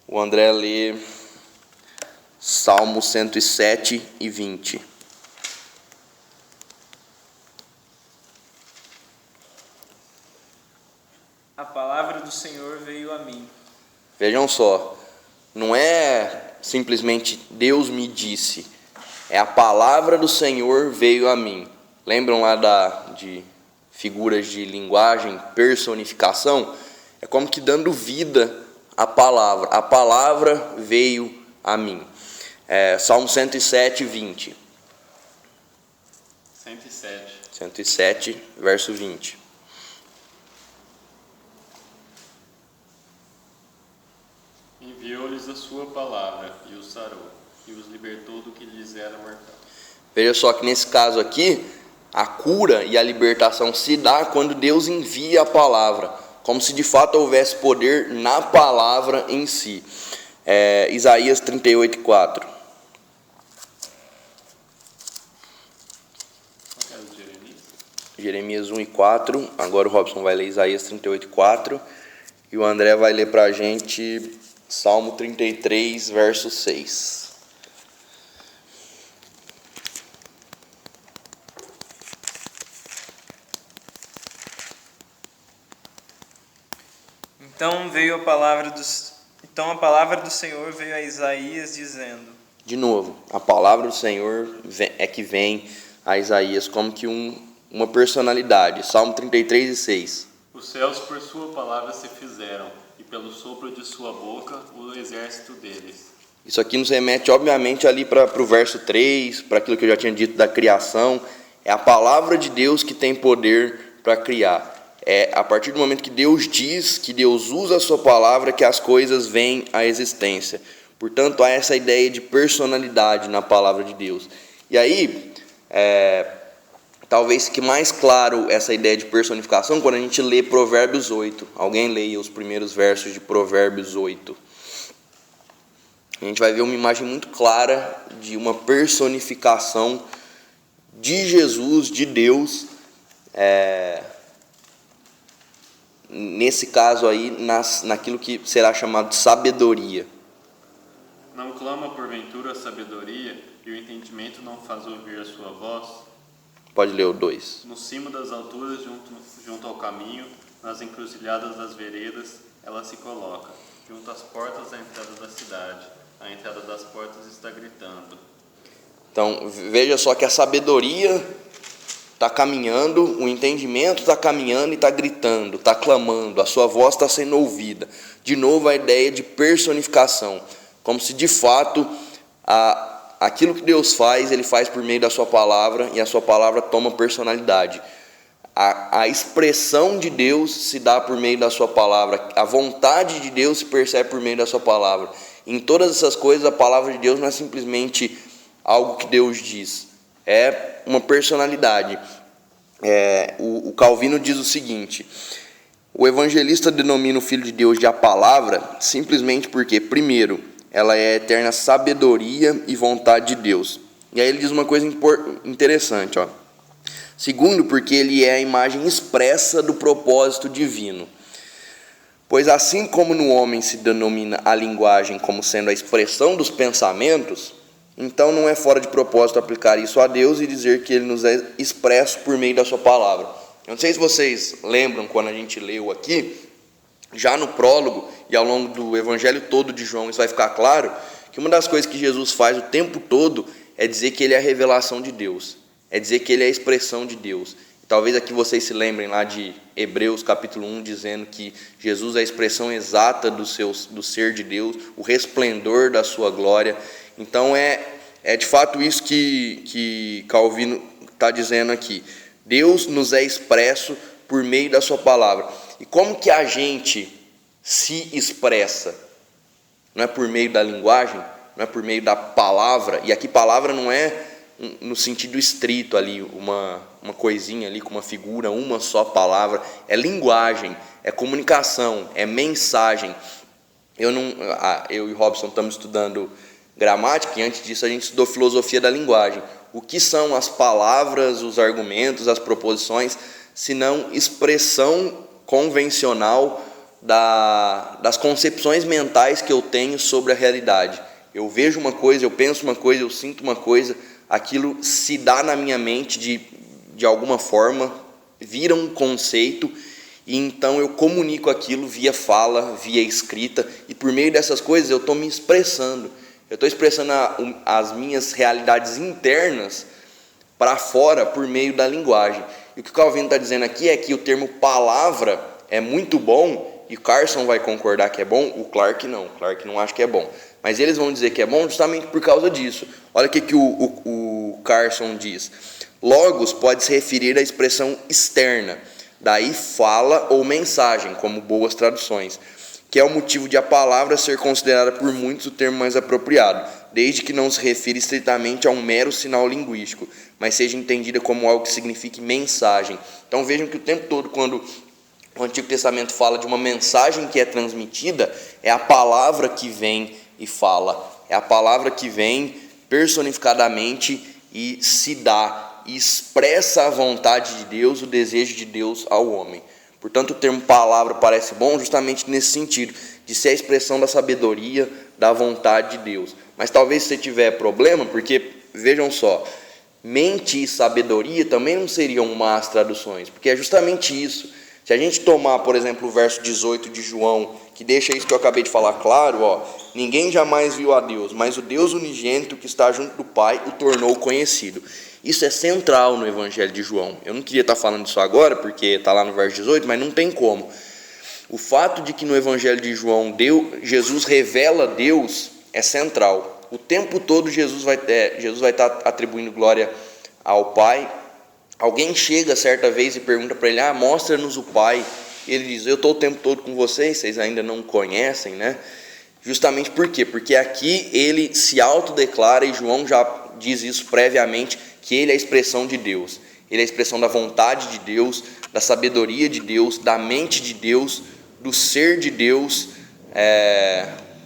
o André lê Salmo 107 e 20. A palavra do Senhor veio a mim. Vejam só, não é simplesmente Deus me disse, é a palavra do Senhor veio a mim. Lembram lá de figuras de linguagem, personificação? É como que dando vida à palavra. A palavra veio a mim. Salmo 107, 20. 107. 107, verso 20. Enviou-lhes a sua palavra e os sarou, e os libertou do que lhes era mortal. Veja só que nesse caso aqui, a cura e a libertação se dá quando Deus envia a palavra, como se de fato houvesse poder na palavra em si. Isaías 38:4. Jeremias 1:4. Agora o Robson vai ler Isaías 38:4 e o André vai ler para a gente Salmo 33, verso 6. Então a palavra do Senhor veio a Isaías dizendo. De novo, a palavra do Senhor é que vem a Isaías como que uma personalidade. Salmo 33:6. Os céus por sua palavra se fizeram, e pelo sopro de sua boca o exército deles. Isso aqui nos remete, obviamente, ali para o verso 3, para aquilo que eu já tinha dito da criação. É a palavra de Deus que tem poder para criar. É a partir do momento que Deus diz, que Deus usa a sua palavra, que as coisas vêm à existência. Portanto, há essa ideia de personalidade na palavra de Deus. E aí, talvez fique mais claro essa ideia de personificação quando a gente lê Provérbios 8. Alguém leia os primeiros versos de Provérbios 8. A gente vai ver uma imagem muito clara de uma personificação de Jesus, de Deus, nesse caso aí, naquilo que será chamado de sabedoria. Não clama porventura a sabedoria, e o entendimento não faz ouvir a sua voz? Pode ler o 2. No cimo das alturas, junto ao caminho, nas encruzilhadas das veredas, ela se coloca, junto às portas da entrada da cidade. A entrada das portas está gritando. Então, veja só que a sabedoria está caminhando, o entendimento está caminhando e está gritando, está clamando, a sua voz está sendo ouvida. De novo, a ideia de personificação, como se de fato aquilo que Deus faz, Ele faz por meio da sua palavra, e a sua palavra toma personalidade. A expressão de Deus se dá por meio da sua palavra, a vontade de Deus se percebe por meio da sua palavra. Em todas essas coisas, a palavra de Deus não é simplesmente algo que Deus diz, é uma personalidade. O Calvino diz o seguinte: o evangelista denomina o Filho de Deus de a palavra simplesmente porque, primeiro, ela é a eterna sabedoria e vontade de Deus. E aí ele diz uma coisa interessante, ó. Segundo, porque ele é a imagem expressa do propósito divino. Pois assim como no homem se denomina a linguagem como sendo a expressão dos pensamentos, então não é fora de propósito aplicar isso a Deus e dizer que Ele nos é expresso por meio da sua palavra. Eu não sei se vocês lembram quando a gente leu aqui, já no prólogo e ao longo do evangelho todo de João, isso vai ficar claro, que uma das coisas que Jesus faz o tempo todo é dizer que Ele é a revelação de Deus, é dizer que Ele é a expressão de Deus. Talvez aqui vocês se lembrem lá de Hebreus capítulo 1, dizendo que Jesus é a expressão exata do ser de Deus, o resplendor da sua glória. Então é de fato isso que Calvino está dizendo aqui. Deus nos é expresso por meio da sua palavra. E como que a gente se expressa? Não é por meio da linguagem, não é por meio da palavra. E aqui palavra não é no sentido estrito ali, uma coisinha ali com uma figura, uma só palavra. É linguagem, é comunicação, é mensagem. Eu e Robson estamos estudando gramática, e antes disso a gente estudou filosofia da linguagem. O que são as palavras, os argumentos, as proposições, senão expressão convencional das concepções mentais que eu tenho sobre a realidade. Eu vejo uma coisa, eu penso uma coisa, eu sinto uma coisa, aquilo se dá na minha mente de alguma forma, vira um conceito, e então eu comunico aquilo via fala, via escrita, e por meio dessas coisas eu estou me expressando. Eu estou expressando as minhas realidades internas para fora por meio da linguagem. E o que o Calvino está dizendo aqui é que o termo palavra é muito bom, e o Carson vai concordar que é bom, o Clark não acha que é bom. Mas eles vão dizer que é bom justamente por causa disso. Olha o que o Carson diz. Logos pode se referir à expressão externa, daí fala ou mensagem, como boas traduções. que é o motivo de a palavra ser considerada por muitos o termo mais apropriado, desde que não se refira estritamente a um mero sinal linguístico, mas seja entendida como algo que signifique mensagem. Então vejam que o tempo todo, quando o Antigo Testamento fala de uma mensagem que é transmitida, é a palavra que vem e fala, é a palavra que vem personificadamente e se dá, e expressa a vontade de Deus, o desejo de Deus ao homem. Portanto, o termo palavra parece bom justamente nesse sentido, de ser a expressão da sabedoria, da vontade de Deus. Mas talvez você tiver problema, porque, vejam só, mente e sabedoria também não seriam más traduções, porque é justamente isso. Se a gente tomar, por exemplo, o verso 18 de João, que deixa isso que eu acabei de falar claro, ninguém jamais viu a Deus, mas o Deus unigênito que está junto do Pai o tornou conhecido. Isso é central no Evangelho de João. Eu não queria estar falando disso agora, porque está lá no verso 18, mas não tem como. O fato de que no Evangelho de João Jesus revela Deus é central. O tempo todo Jesus vai estar atribuindo glória ao Pai. Alguém chega certa vez e pergunta para ele, mostra-nos o Pai. Ele diz, eu estou o tempo todo com vocês ainda não conhecem, né? Justamente por quê? Porque aqui ele se autodeclara, e João já diz isso previamente, que ele é a expressão de Deus. Ele é a expressão da vontade de Deus, da sabedoria de Deus, da mente de Deus, do ser de Deus,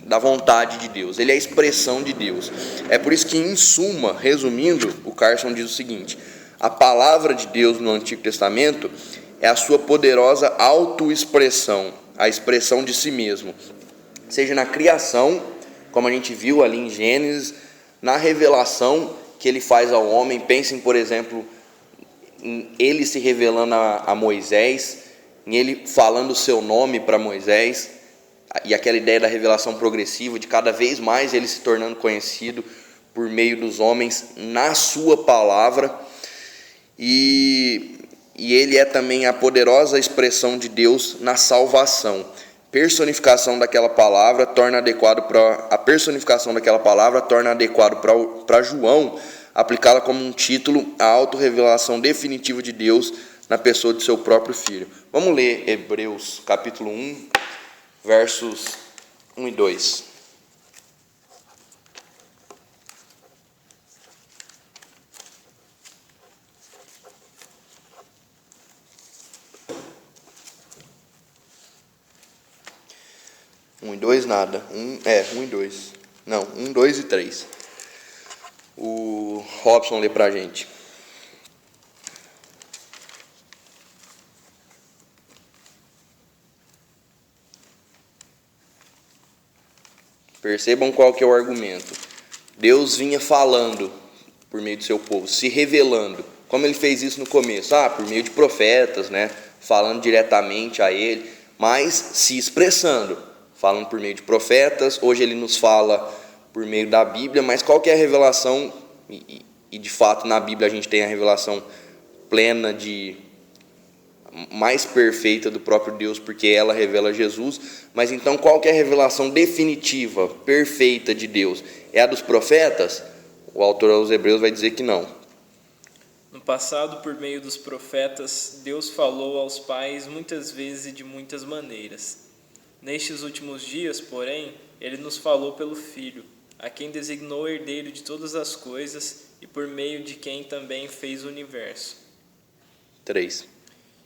da vontade de Deus. Ele é a expressão de Deus. É por isso que, em suma, resumindo, o Carson diz o seguinte: a palavra de Deus no Antigo Testamento é a sua poderosa autoexpressão, a expressão de si mesmo, seja na criação, como a gente viu ali em Gênesis, na revelação que ele faz ao homem. Pensem, por exemplo, em ele se revelando a Moisés, em ele falando o seu nome para Moisés, e aquela ideia da revelação progressiva, de cada vez mais ele se tornando conhecido por meio dos homens na sua palavra. E ele é também a poderosa expressão de Deus na salvação. Personificação daquela palavra torna adequado para João aplicá-la como um título à autorrevelação definitiva de Deus na pessoa de seu próprio Filho. Vamos ler Hebreus capítulo 1, versos 1 e 2. Um e dois nada. 1 e 2. Não, 1, 2 e 3. O Robson lê pra gente. Percebam qual que é o argumento. Deus vinha falando por meio do seu povo, se revelando. Como ele fez isso no começo? Por meio de profetas, né? Falando diretamente a ele, mas se expressando. Falando por meio de profetas, hoje ele nos fala por meio da Bíblia, mas qual que é a revelação? E de fato na Bíblia a gente tem a revelação plena, mais perfeita do próprio Deus, porque ela revela Jesus. Mas então qual que é a revelação definitiva, perfeita de Deus? É a dos profetas? O autor aos Hebreus vai dizer que não. No passado, por meio dos profetas, Deus falou aos pais muitas vezes e de muitas maneiras. Nestes últimos dias, porém, ele nos falou pelo Filho, a quem designou herdeiro de todas as coisas e por meio de quem também fez o universo. 3.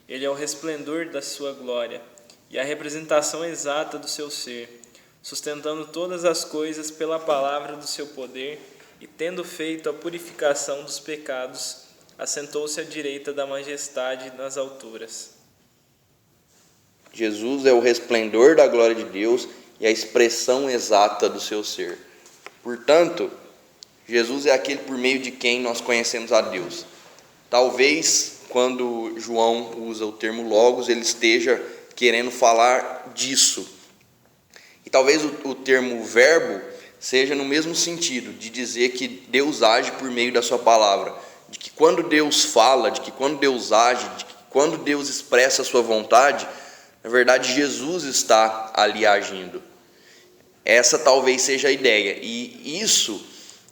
Ele é o resplendor da sua glória e a representação exata do seu ser, sustentando todas as coisas pela palavra do seu poder, e tendo feito a purificação dos pecados, assentou-se à direita da majestade nas alturas. Jesus é o resplendor da glória de Deus e a expressão exata do seu ser. Portanto, Jesus é aquele por meio de quem nós conhecemos a Deus. Talvez, quando João usa o termo logos, ele esteja querendo falar disso. E talvez o termo verbo seja no mesmo sentido, de dizer que Deus age por meio da sua palavra. De que quando Deus fala, de que quando Deus age, de que quando Deus expressa a sua vontade, na verdade, Jesus está ali agindo. Essa talvez seja a ideia. E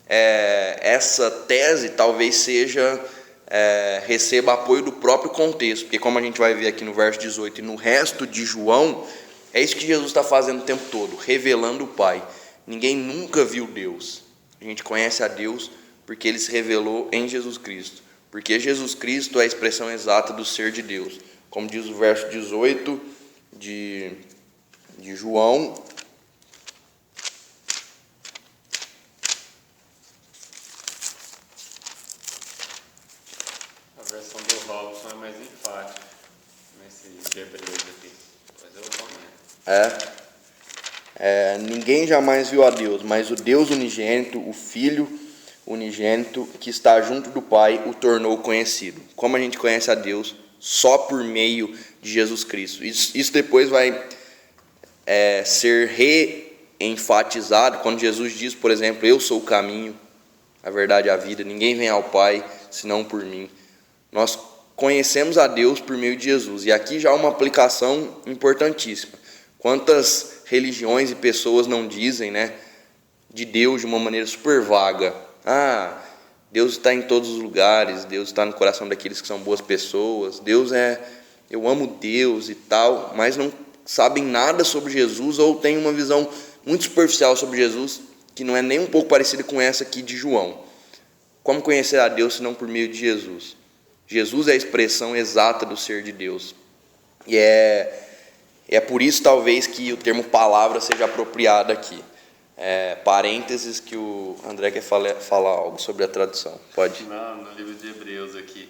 essa tese talvez receba apoio do próprio contexto. Porque como a gente vai ver aqui no verso 18 e no resto de João, É isso que Jesus está fazendo o tempo todo, revelando o Pai. Ninguém nunca viu Deus. A gente conhece a Deus porque Ele se revelou em Jesus Cristo. Porque Jesus Cristo é a expressão exata do ser de Deus. Como diz o verso 18 de João. A versão do Robson é mais enfática nesse de Hebreus aqui. Mas eu comento. Ninguém jamais viu a Deus, mas o Deus unigênito, o Filho unigênito, que está junto do Pai, o tornou conhecido. Como a gente conhece a Deus? Só por meio de Jesus Cristo. Isso depois vai ser reenfatizado quando Jesus diz, por exemplo, eu sou o caminho, a verdade e a vida, ninguém vem ao Pai senão por mim. Nós conhecemos a Deus por meio de Jesus. E aqui já há uma aplicação importantíssima. Quantas religiões e pessoas não dizem, de Deus de uma maneira super vaga? Deus está em todos os lugares, Deus está no coração daqueles que são boas pessoas, eu amo Deus e tal, mas não sabem nada sobre Jesus ou têm uma visão muito superficial sobre Jesus, que não é nem um pouco parecida com essa aqui de João. Como conhecer a Deus se não por meio de Jesus? Jesus é a expressão exata do ser de Deus. E é por isso, talvez, que o termo palavra seja apropriado aqui. Parênteses que o André quer falar algo sobre a tradução. Pode? Não, no livro de Hebreus aqui.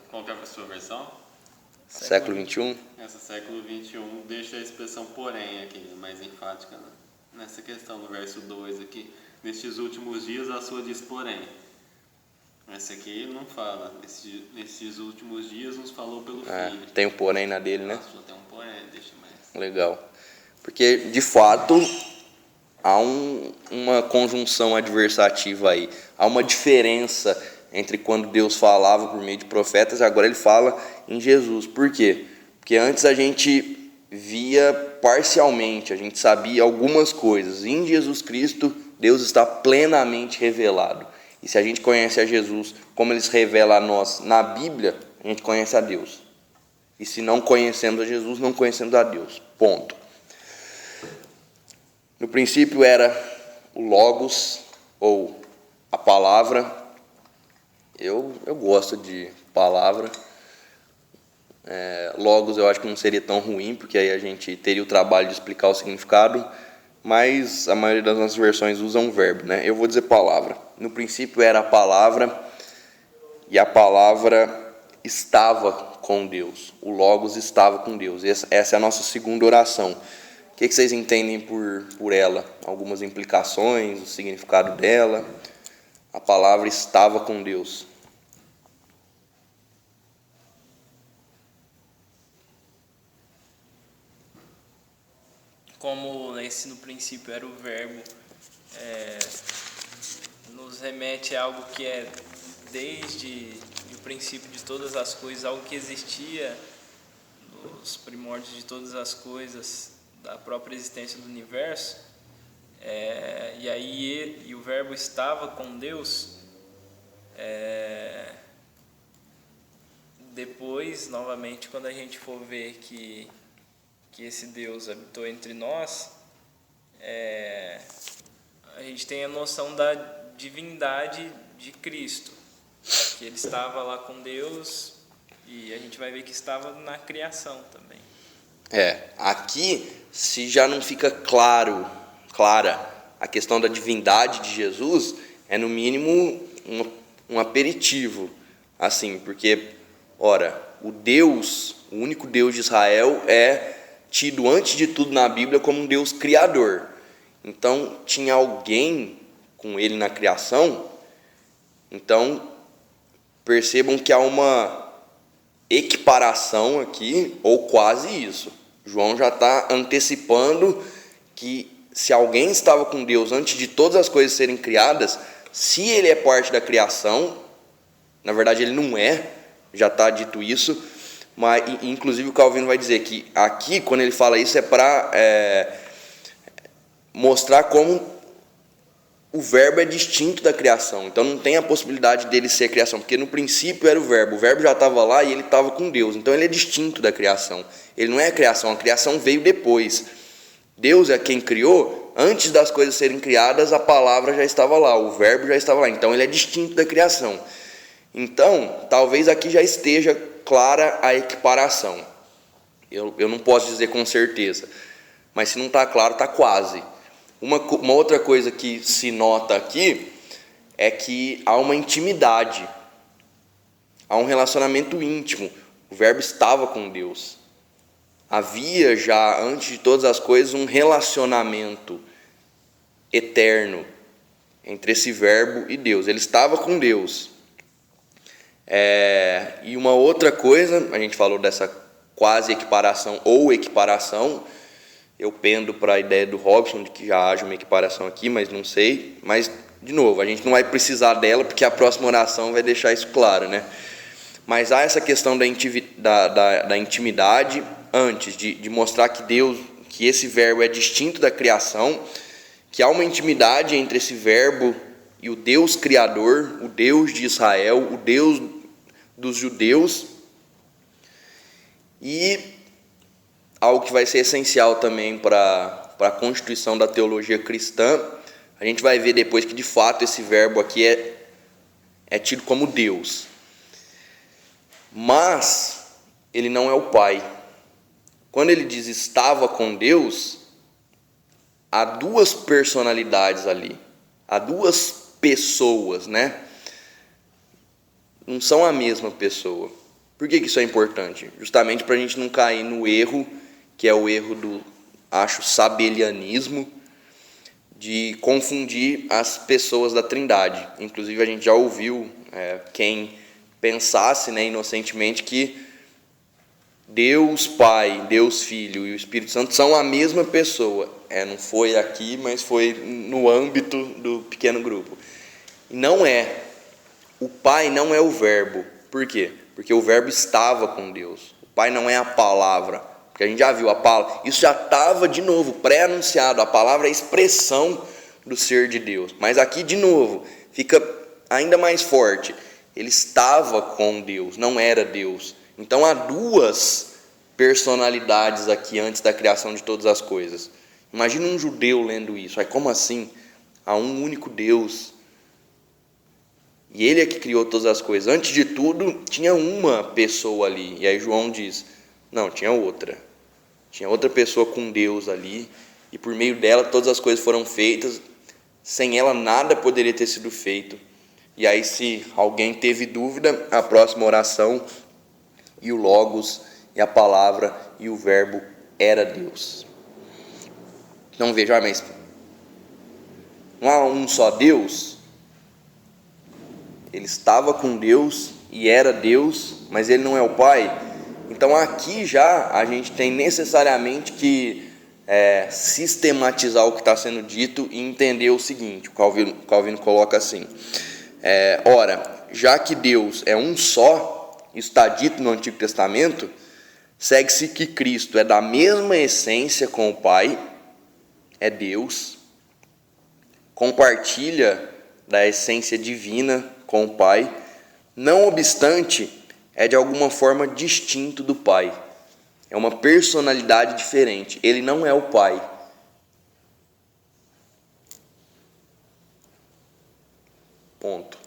Qual que é a sua versão? Século XXI? Essa século XXI deixa a expressão porém aqui, mais enfática, nessa questão, no verso 2 aqui. Nestes últimos dias a sua diz porém. Essa aqui não fala. Nesses últimos dias nos falou pelo Filho. Tem um porém na dele, né? A sua tem um porém, deixa mais. Legal. Porque, de fato, há uma conjunção adversativa aí. Há uma diferença entre quando Deus falava por meio de profetas e agora Ele fala em Jesus. Por quê? Porque antes a gente via parcialmente, a gente sabia algumas coisas. Em Jesus Cristo, Deus está plenamente revelado. E se a gente conhece a Jesus como Ele se revela a nós na Bíblia, a gente conhece a Deus. E se não conhecemos a Jesus, não conhecemos a Deus. Ponto. No princípio era o Logos, ou a palavra. Eu gosto de palavra. Logos eu acho que não seria tão ruim, porque aí a gente teria o trabalho de explicar o significado, mas a maioria das nossas versões usam um verbo, Eu vou dizer palavra. No princípio era a palavra, e a palavra estava com Deus. O Logos estava com Deus. Essa é a nossa segunda oração. O que vocês entendem por ela? Algumas implicações, o significado dela. A palavra estava com Deus. Como esse no princípio era o verbo, nos remete a algo que é desde o princípio de todas as coisas, algo que existia nos primórdios de todas as coisas, da própria existência do universo. E aí o verbo estava com Deus. Depois, novamente, quando a gente for ver que esse Deus habitou entre nós, a gente tem a noção da divindade de Cristo, que Ele estava lá com Deus, e a gente vai ver que estava na criação também. Aqui, se já não fica clara a questão da divindade de Jesus, é no mínimo um aperitivo, assim, porque, ora, o único Deus de Israel é tido antes de tudo na Bíblia como um Deus criador. Então, tinha alguém com Ele na criação. Então, percebam que há uma equiparação aqui, ou quase isso. João já está antecipando que se alguém estava com Deus antes de todas as coisas serem criadas, se Ele é parte da criação, na verdade Ele não é, já está dito isso, mas inclusive o Calvino vai dizer que aqui, quando ele fala isso, é para mostrar como o verbo é distinto da criação, então não tem a possibilidade dele ser criação, porque no princípio era o verbo já estava lá e ele estava com Deus, então ele é distinto da criação, ele não é a criação veio depois. Deus é quem criou, antes das coisas serem criadas, a palavra já estava lá, o verbo já estava lá, então ele é distinto da criação. Então, talvez aqui já esteja clara a equiparação, eu não posso dizer com certeza, mas se não está claro, está quase. Uma outra coisa que se nota aqui é que há uma intimidade, há um relacionamento íntimo. O verbo estava com Deus. Havia já, antes de todas as coisas, um relacionamento eterno entre esse verbo e Deus. Ele estava com Deus. E uma outra coisa, a gente falou dessa quase equiparação ou equiparação. Eu pendo para a ideia do Robson de que já haja uma equiparação aqui, mas não sei. Mas, de novo, a gente não vai precisar dela, porque a próxima oração vai deixar isso claro, né? Mas há essa questão da intimidade, antes de mostrar que Deus, que esse verbo é distinto da criação, que há uma intimidade entre esse verbo e o Deus Criador, o Deus de Israel, o Deus dos judeus, e algo que vai ser essencial também para a constituição da teologia cristã, a gente vai ver depois que de fato esse verbo aqui é tido como Deus. Mas ele não é o Pai. Quando ele diz estava com Deus, há duas personalidades ali, há duas pessoas, né? Não são a mesma pessoa. Por que isso é importante? Justamente para a gente não cair no erro, que é o erro do, sabelianismo, de confundir as pessoas da Trindade. Inclusive a gente já ouviu quem pensasse, né, inocentemente que Deus Pai, Deus Filho e o Espírito Santo são a mesma pessoa. Não foi aqui, mas foi no âmbito do pequeno grupo. Não é. O Pai não é o verbo. Por quê? Porque o verbo estava com Deus. O Pai não é a palavra. Porque a gente já viu a palavra. Isso já estava, de novo, pré-anunciado. A palavra é a expressão do ser de Deus. Mas aqui, de novo, fica ainda mais forte. Ele estava com Deus, não era Deus. Então há duas personalidades aqui antes da criação de todas as coisas. Imagina um judeu lendo isso. Como assim? Há um único Deus. E ele é que criou todas as coisas. Antes de tudo, tinha uma pessoa ali. E aí João diz, não, tinha outra. Tinha outra pessoa com Deus ali. E por meio dela todas as coisas foram feitas. Sem ela nada poderia ter sido feito. E aí, se alguém teve dúvida, a próxima oração, e o Logos, e a palavra, e o verbo era Deus. Então veja, mas não há um só Deus? Ele estava com Deus e era Deus, mas ele não é o Pai. Então aqui já a gente tem necessariamente que sistematizar o que está sendo dito e entender o seguinte, o Calvino coloca assim, ora, já que Deus é um só, isso está dito no Antigo Testamento, segue-se que Cristo é da mesma essência com o Pai, é Deus, compartilha da essência divina com o Pai, não obstante, é de alguma forma distinto do Pai. É uma personalidade diferente. Ele não é o Pai. Ponto.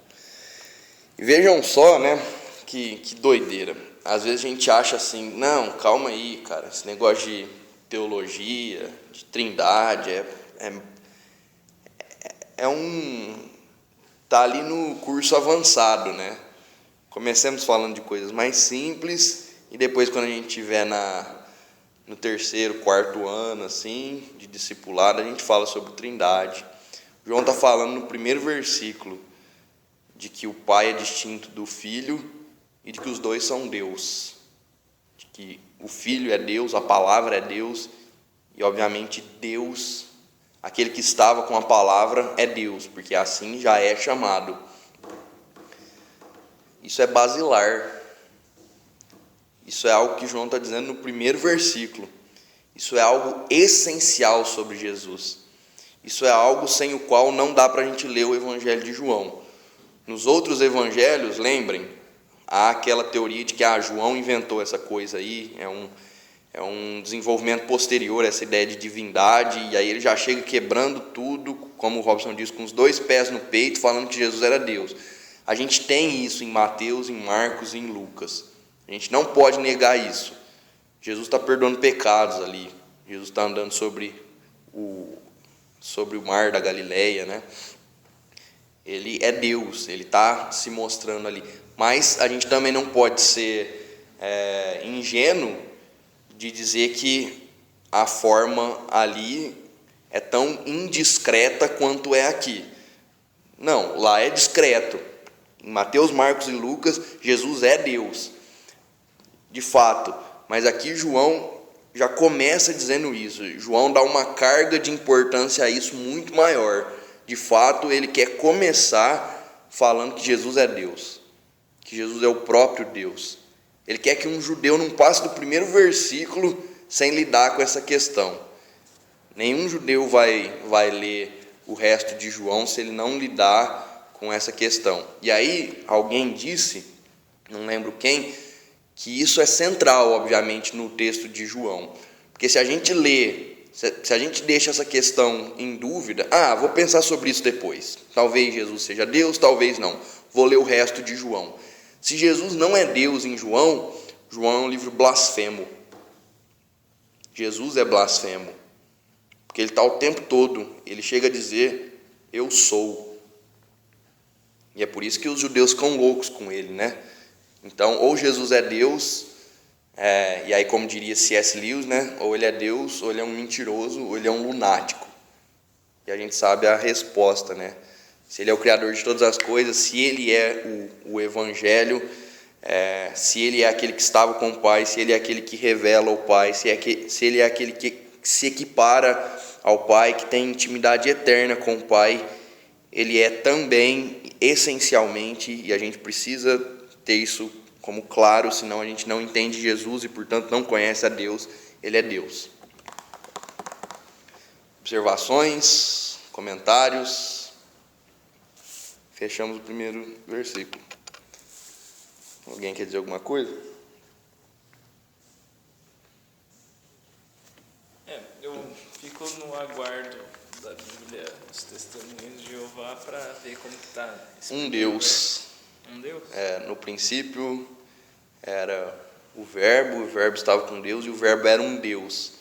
E vejam só, né, que doideira. Às vezes a gente acha assim, não, calma aí, cara, esse negócio de teologia, de trindade, tá ali no curso avançado, né? Comecemos falando de coisas mais simples e depois quando a gente estiver no terceiro, quarto ano, assim, de discipulado, a gente fala sobre trindade. João está falando no primeiro versículo de que o Pai é distinto do Filho e de que os dois são Deus. De que o Filho é Deus, a palavra é Deus e, obviamente, Deus, aquele que estava com a palavra, é Deus, porque assim já é chamado. Isso é basilar. Isso é algo que João está dizendo no primeiro versículo. Isso é algo essencial sobre Jesus. Isso é algo sem o qual não dá para a gente ler o Evangelho de João. Nos outros evangelhos, lembrem, há aquela teoria de que João inventou essa coisa aí, é um desenvolvimento posterior, essa ideia de divindade, e aí ele já chega quebrando tudo, como o Robson diz, com os 2 pés no peito, falando que Jesus era Deus. A gente tem isso em Mateus, em Marcos e em Lucas. A gente não pode negar isso. Jesus está perdoando pecados ali. Jesus está andando sobre o mar da Galileia, né? Ele é Deus, ele está se mostrando ali. Mas a gente também não pode ser ingênuo de dizer que a forma ali é tão indiscreta quanto é aqui. Não, lá é discreto. Em Mateus, Marcos e Lucas, Jesus é Deus, de fato. Mas aqui João já começa dizendo isso. João dá uma carga de importância a isso muito maior. De fato, ele quer começar falando que Jesus é Deus, que Jesus é o próprio Deus. Ele quer que um judeu não passe do primeiro versículo sem lidar com essa questão. Nenhum judeu vai ler o resto de João se ele não lidar com essa questão. E aí, alguém disse, não lembro quem, que isso é central, obviamente, no texto de João. Porque se a gente lê, se a gente deixa essa questão em dúvida, vou pensar sobre isso depois. Talvez Jesus seja Deus, talvez não. Vou ler o resto de João. Se Jesus não é Deus em João, João é um livro blasfemo. Jesus é blasfemo. Porque ele está o tempo todo, ele chega a dizer, eu sou. E é por isso que os judeus ficam loucos com ele, né? Então, ou Jesus é Deus, e aí, como diria C.S. Lewis, né? Ou ele é Deus, ou ele é um mentiroso, ou ele é um lunático. E a gente sabe a resposta, né? Se ele é o Criador de todas as coisas, se ele é o Evangelho, se ele é aquele que estava com o Pai, se ele é aquele que revela o Pai, se ele é aquele que se equipara ao Pai, que tem intimidade eterna com o Pai, ele é também, essencialmente, e a gente precisa ter isso como claro, senão a gente não entende Jesus e, portanto, não conhece a Deus. Ele é Deus. Observações, comentários. Fechamos o primeiro versículo. Alguém quer dizer alguma coisa? Eu fico no aguardo da Bíblia, dos testemunhos de Jeová, para ver como está. Um Deus. Um Deus? No princípio era o verbo estava com Deus e o verbo era um Deus.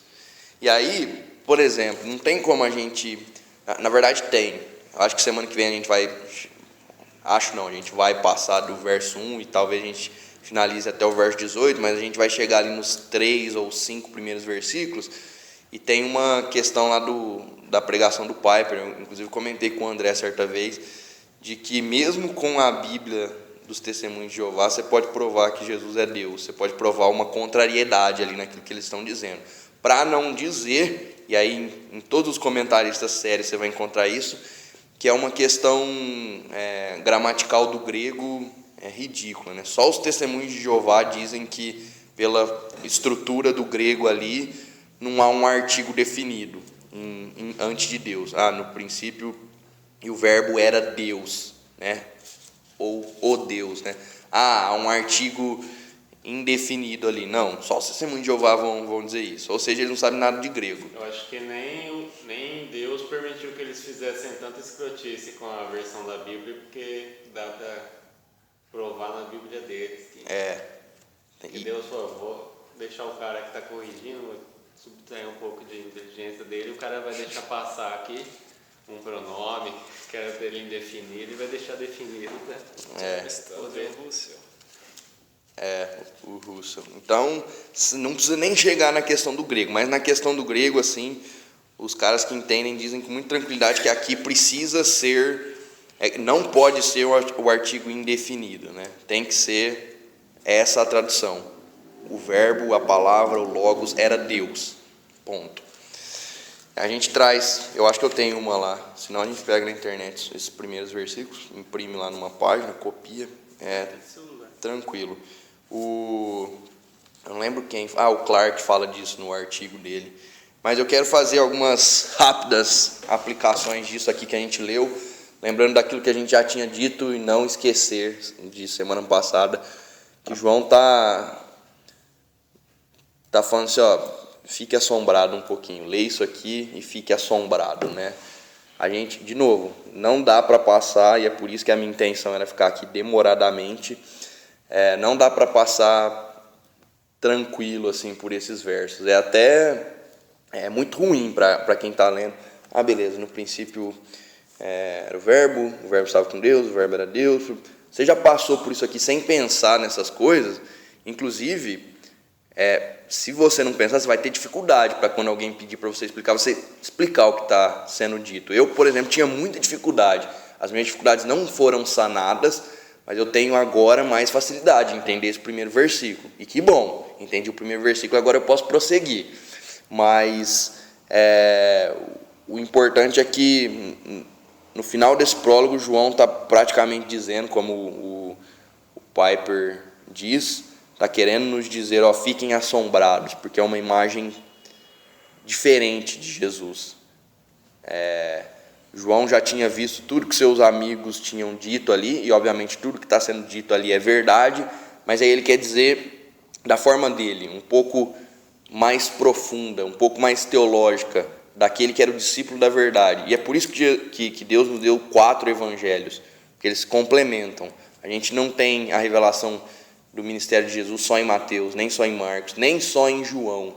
E aí, por exemplo, não tem como a gente... Na verdade tem. Eu acho que semana que vem a gente vai... a gente vai passar do verso 1 e talvez a gente finalize até o verso 18, mas a gente vai chegar ali nos 3 ou 5 primeiros versículos e tem uma questão lá da pregação do Piper, eu inclusive comentei com o André certa vez, de que mesmo com a Bíblia dos Testemunhos de Jeová, você pode provar que Jesus é Deus, você pode provar uma contrariedade ali naquilo que eles estão dizendo. Para não dizer, e aí em todos os comentaristas sérios você vai encontrar isso, que é uma questão gramatical do grego ridícula, né? Só os Testemunhos de Jeová dizem que, pela estrutura do grego ali, não há um artigo definido antes de Deus. No princípio, e o verbo era Deus, né? Ou o Deus, né? Há um artigo indefinido ali. Não, só os Testemunhos de Jeová vão dizer isso. Ou seja, eles não sabem nada de grego. Eu acho que nem Deus permitiu que eles fizessem tanta escrotice com a versão da Bíblia, porque dá para provar na Bíblia deles. Que Deus falou, vou deixar o cara que está corrigindo, subtrair um pouco de inteligência dele, o cara vai deixar passar aqui um pronome, que era dele indefinido, e vai deixar definido, né? O Russell. Então, não precisa nem chegar na questão do grego, mas na questão do grego, assim, os caras que entendem dizem com muita tranquilidade que aqui precisa ser, não pode ser o artigo indefinido, né? Tem que ser essa a tradução. O verbo, a palavra, o logos era Deus. Ponto. A gente traz, eu acho que eu tenho uma lá, senão a gente pega na internet esses primeiros versículos, imprime lá numa página, copia, tranquilo. Eu não lembro quem, o Clark fala disso no artigo dele, mas eu quero fazer algumas rápidas aplicações disso aqui que a gente leu, lembrando daquilo que a gente já tinha dito e não esquecer de semana passada, que João tá falando assim, ó, fique assombrado um pouquinho, lê isso aqui e fique assombrado, né? A gente, de novo, não dá para passar, e é por isso que a minha intenção era ficar aqui demoradamente, não dá para passar tranquilo assim por esses versos. É muito ruim para quem está lendo. Ah, beleza, no princípio era o verbo estava com Deus, o verbo era Deus. Você já passou por isso aqui sem pensar nessas coisas? Inclusive, se você não pensar, você vai ter dificuldade para quando alguém pedir para você explicar o que está sendo dito. Eu, por exemplo, tinha muita dificuldade. As minhas dificuldades não foram sanadas, mas eu tenho agora mais facilidade em entender esse primeiro versículo. E que bom, entendi o primeiro versículo, agora eu posso prosseguir. Mas o importante é que no final desse prólogo, João está praticamente dizendo, como o Piper diz, está querendo nos dizer, ó, fiquem assombrados, porque é uma imagem diferente de Jesus. João já tinha visto tudo que seus amigos tinham dito ali, e obviamente tudo que está sendo dito ali é verdade, mas aí ele quer dizer da forma dele, um pouco mais profunda, um pouco mais teológica, daquele que era o discípulo da verdade. E é por isso que Deus nos deu 4 evangelhos, que eles se complementam. A gente não tem a revelação do ministério de Jesus só em Mateus, nem só em Marcos, nem só em João.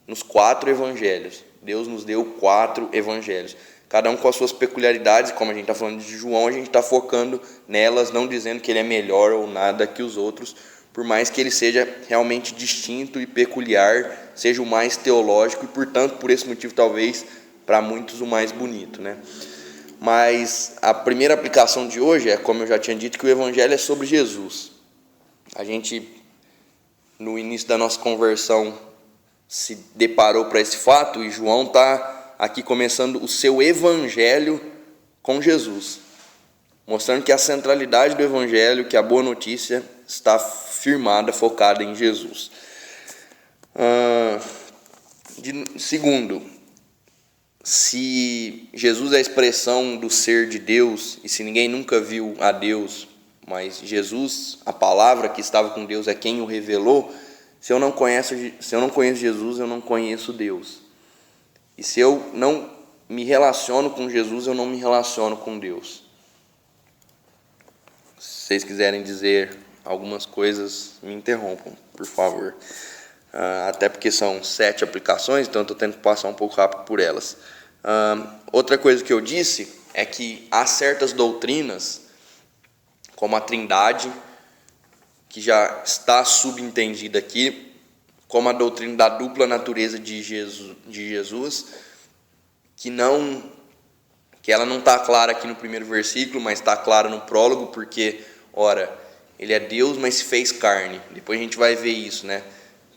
Nos 4 evangelhos. Deus nos deu 4 evangelhos. Cada um com as suas peculiaridades, como a gente está falando de João, a gente está focando nelas, não dizendo que ele é melhor ou nada que os outros, por mais que ele seja realmente distinto e peculiar, seja o mais teológico e, portanto, por esse motivo, talvez, para muitos, o mais bonito, né? Mas a primeira aplicação de hoje é, como eu já tinha dito, que o evangelho é sobre Jesus. A gente, no início da nossa conversão, se deparou para esse fato, e João está aqui começando o seu evangelho com Jesus, mostrando que a centralidade do evangelho, que a boa notícia, está firmada, focada em Jesus. Segundo, se Jesus é a expressão do ser de Deus, e se ninguém nunca viu a Deus, mas Jesus, a palavra que estava com Deus, é quem o revelou, se eu não conheço Jesus, eu não conheço Deus. E se eu não me relaciono com Jesus, eu não me relaciono com Deus. Se vocês quiserem dizer algumas coisas, me interrompam, por favor. Até porque são 7 aplicações, então eu estou tendo que passar um pouco rápido por elas. Outra coisa que eu disse é que há certas doutrinas, como a Trindade, que já está subentendida aqui, como a doutrina da dupla natureza de Jesus, que ela não está clara aqui no primeiro versículo, mas está clara no prólogo, porque, ora, ele é Deus, mas se fez carne. Depois a gente vai ver isso, né?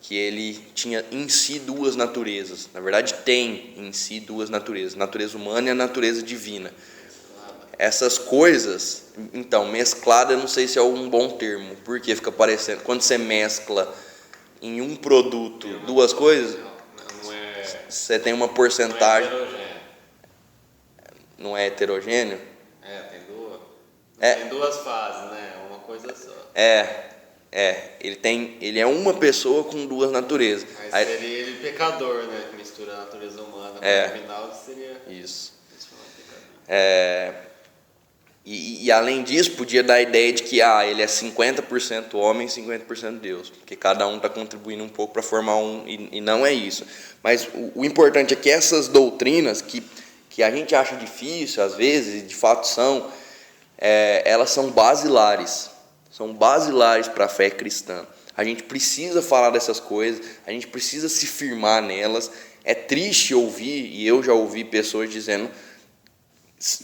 Que ele tinha em si 2 naturezas. Na verdade, tem em si 2 naturezas, a natureza humana e a natureza divina. Essas coisas, então, mesclada, eu não sei se é um bom termo, porque fica parecendo, quando você mescla em um produto 2 coisas, você tem uma porcentagem. Não é heterogêneo? Tem 2 fases, né? Uma coisa só. Ele é uma pessoa com 2 naturezas. Aí seria ele pecador, né? Que mistura a natureza humana. No final seria... Isso. E além disso, podia dar a ideia de que ele é 50% homem e 50% Deus, porque cada um está contribuindo um pouco para formar um, e não é isso. Mas o importante é que essas doutrinas, que a gente acha difícil às vezes, e de fato são, elas são basilares para a fé cristã. A gente precisa falar dessas coisas, a gente precisa se firmar nelas. É triste ouvir, e eu já ouvi pessoas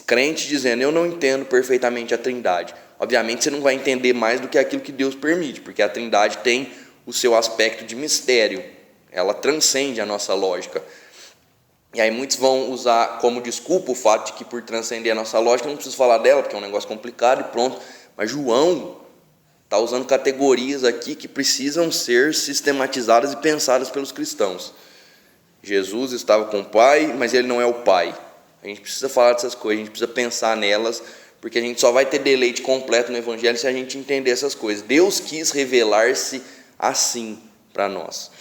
crentes dizendo, eu não entendo perfeitamente a Trindade. Obviamente você não vai entender mais do que aquilo que Deus permite, porque a Trindade tem o seu aspecto de mistério, ela transcende a nossa lógica. E aí muitos vão usar como desculpa o fato de que, por transcender a nossa lógica, eu não preciso falar dela, porque é um negócio complicado e pronto. Mas João está usando categorias aqui que precisam ser sistematizadas e pensadas pelos cristãos. Jesus estava com o Pai, mas ele não é o Pai. A gente precisa falar dessas coisas, a gente precisa pensar nelas, porque a gente só vai ter deleite completo no Evangelho se a gente entender essas coisas. Deus quis revelar-se assim para nós.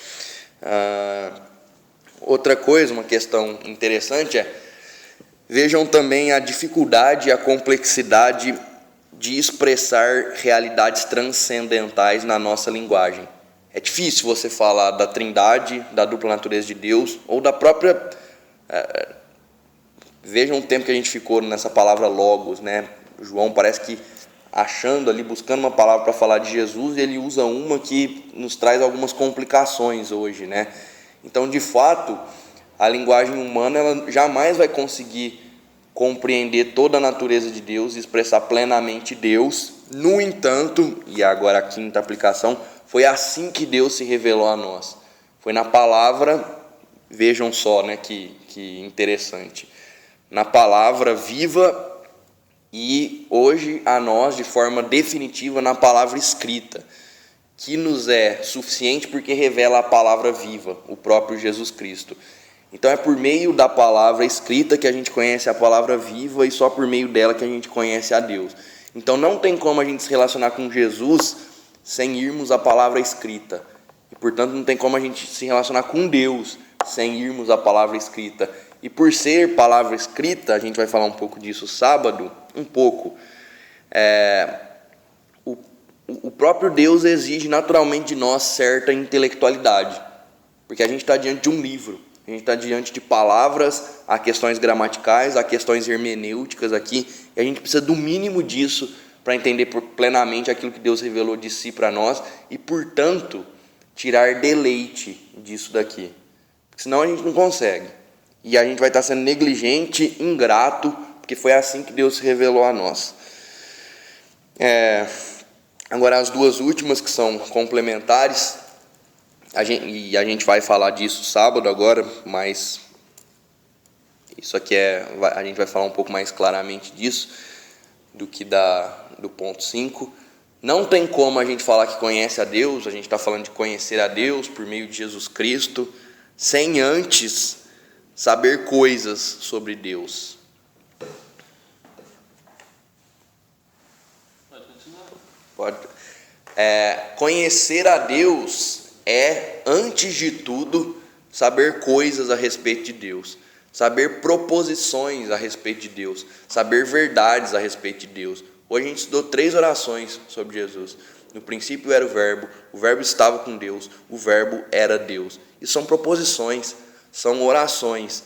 Outra coisa, uma questão interessante vejam também a dificuldade e a complexidade de expressar realidades transcendentais na nossa linguagem. É difícil você falar da Trindade, da dupla natureza de Deus, ou da própria... Vejam o tempo que a gente ficou nessa palavra logos, né? João parece que achando ali, buscando uma palavra para falar de Jesus, e ele usa uma que nos traz algumas complicações hoje, né? Então, de fato, a linguagem humana ela jamais vai conseguir compreender toda a natureza de Deus e expressar plenamente Deus. No entanto, e agora a quinta aplicação, foi assim que Deus se revelou a nós. Foi na palavra, vejam só, né, que interessante, na palavra viva e hoje a nós de forma definitiva na palavra escrita, que nos é suficiente porque revela a palavra viva, o próprio Jesus Cristo. Então é por meio da palavra escrita que a gente conhece a palavra viva e só por meio dela que a gente conhece a Deus. Então não tem como a gente se relacionar com Jesus sem irmos à palavra escrita. E portanto não tem como a gente se relacionar com Deus sem irmos à palavra escrita. E por ser palavra escrita, a gente vai falar um pouco disso sábado, o próprio Deus exige naturalmente de nós certa intelectualidade, porque a gente está diante de um livro, a gente está diante de palavras, há questões gramaticais, há questões hermenêuticas aqui, e a gente precisa do mínimo disso para entender plenamente aquilo que Deus revelou de si para nós e, portanto, tirar deleite disso daqui, porque senão a gente não consegue, e a gente vai estar sendo negligente, ingrato, porque foi assim que Deus se revelou a nós. Agora as duas últimas que são complementares, a gente vai falar disso sábado agora, mas isso aqui a gente vai falar um pouco mais claramente disso do que do ponto 5. Não tem como a gente falar que conhece a Deus, a gente está falando de conhecer a Deus por meio de Jesus Cristo, sem antes saber coisas sobre Deus. Pode. Conhecer a Deus é, antes de tudo, saber coisas a respeito de Deus, saber proposições a respeito de Deus, saber verdades a respeito de Deus. Hoje a gente estudou 3 orações sobre Jesus. No princípio era o verbo estava com Deus, o verbo era Deus. E são proposições, são orações.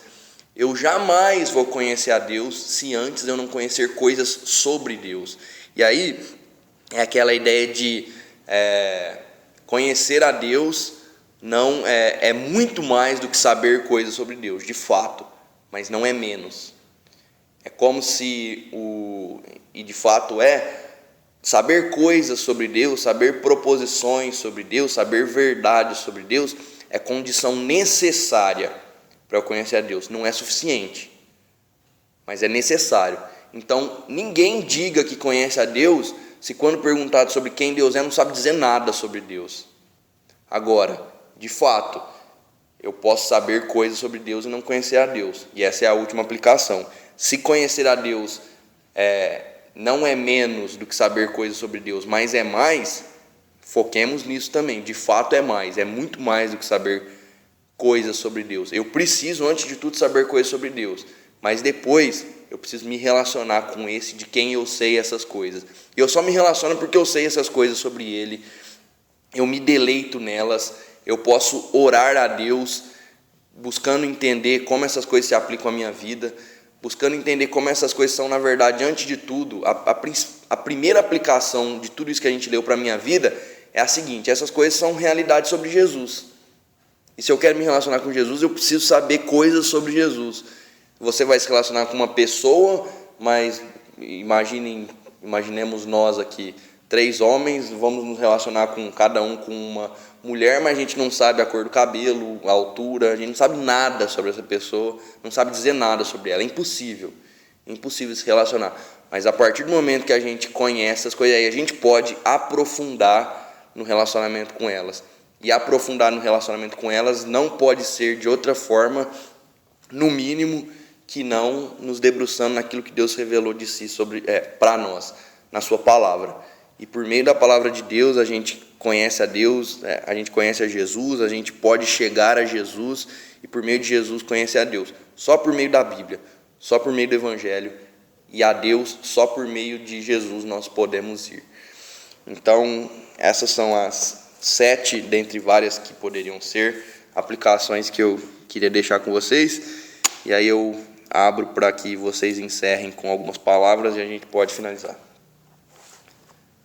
Eu jamais vou conhecer a Deus se antes eu não conhecer coisas sobre Deus. E aí é aquela ideia de conhecer a Deus não é muito mais do que saber coisas sobre Deus, de fato, mas não é menos. É como se, e de fato saber coisas sobre Deus, saber proposições sobre Deus, saber verdades sobre Deus, é condição necessária para eu conhecer a Deus. Não é suficiente, mas é necessário. Então, ninguém diga que conhece a Deus se quando perguntado sobre quem Deus é, não sabe dizer nada sobre Deus. Agora, de fato, eu posso saber coisas sobre Deus e não conhecer a Deus. E essa é a última aplicação. Se conhecer a Deus não é menos do que saber coisas sobre Deus, mas é mais, foquemos nisso também. De fato é mais, é muito mais do que saber coisas sobre Deus. Eu preciso, antes de tudo, saber coisas sobre Deus, mas depois eu preciso me relacionar com esse de quem eu sei essas coisas. E eu só me relaciono porque eu sei essas coisas sobre Ele, eu me deleito nelas, eu posso orar a Deus, buscando entender como essas coisas se aplicam à minha vida, buscando entender como essas coisas são, na verdade, antes de tudo, a primeira aplicação de tudo isso que a gente leu para a minha vida é a seguinte: essas coisas são realidades sobre Jesus. E se eu quero me relacionar com Jesus, eu preciso saber coisas sobre Jesus. Você vai se relacionar com uma pessoa, mas imaginemos nós aqui, 3 homens, vamos nos relacionar com cada um com uma mulher, mas a gente não sabe a cor do cabelo, a altura, a gente não sabe nada sobre essa pessoa, não sabe dizer nada sobre ela, é impossível se relacionar. Mas a partir do momento que a gente conhece essas coisas aí, a gente pode aprofundar no relacionamento com elas. e aprofundar no relacionamento com elas não pode ser de outra forma, no mínimo, que não nos debruçando naquilo que Deus revelou de si para nós, na sua palavra. E por meio da palavra de Deus, a gente conhece a Deus, a gente conhece a Jesus, a gente pode chegar a Jesus, e por meio de Jesus conhecer a Deus. Só por meio da Bíblia, só por meio do Evangelho, e a Deus só por meio de Jesus nós podemos ir. Então, essas são as 7, dentre várias que poderiam ser, aplicações que eu queria deixar com vocês, e aí eu abro para que vocês encerrem com algumas palavras e a gente pode finalizar.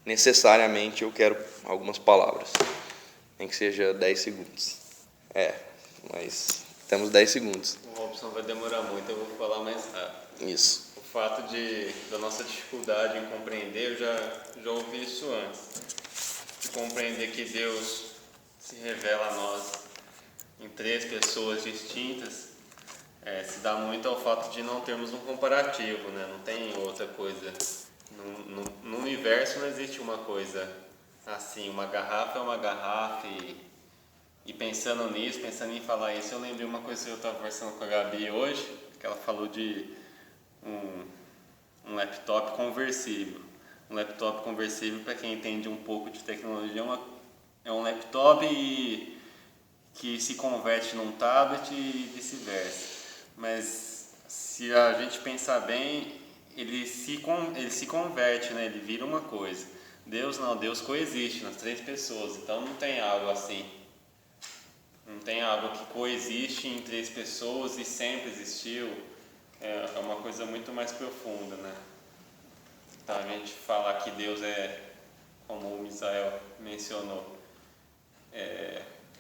Necessariamente eu quero algumas palavras, nem que seja 10 segundos. Mas temos 10 segundos. O Robson vai demorar muito, eu vou falar mais rápido. Isso. O fato da nossa dificuldade em compreender, eu já ouvi isso antes. De compreender que Deus se revela a nós em 3 pessoas distintas, se dá muito ao fato de não termos um comparativo, né? Não tem outra coisa. No universo não existe uma coisa assim, uma garrafa é uma garrafa e pensando nisso, pensando em falar isso, eu lembrei uma coisa que eu estava conversando com a Gabi hoje, que ela falou de um laptop conversível. Um laptop conversível, para quem entende um pouco de tecnologia, é um laptop que se converte num tablet e vice-versa. Mas se a gente pensar bem, ele se converte, né? Ele vira uma coisa. Deus não, Deus coexiste nas 3 pessoas, então não tem algo assim. Não tem algo que coexiste em 3 pessoas e sempre existiu. É uma coisa muito mais profunda, né? Então a gente falar que Deus como o Misael mencionou,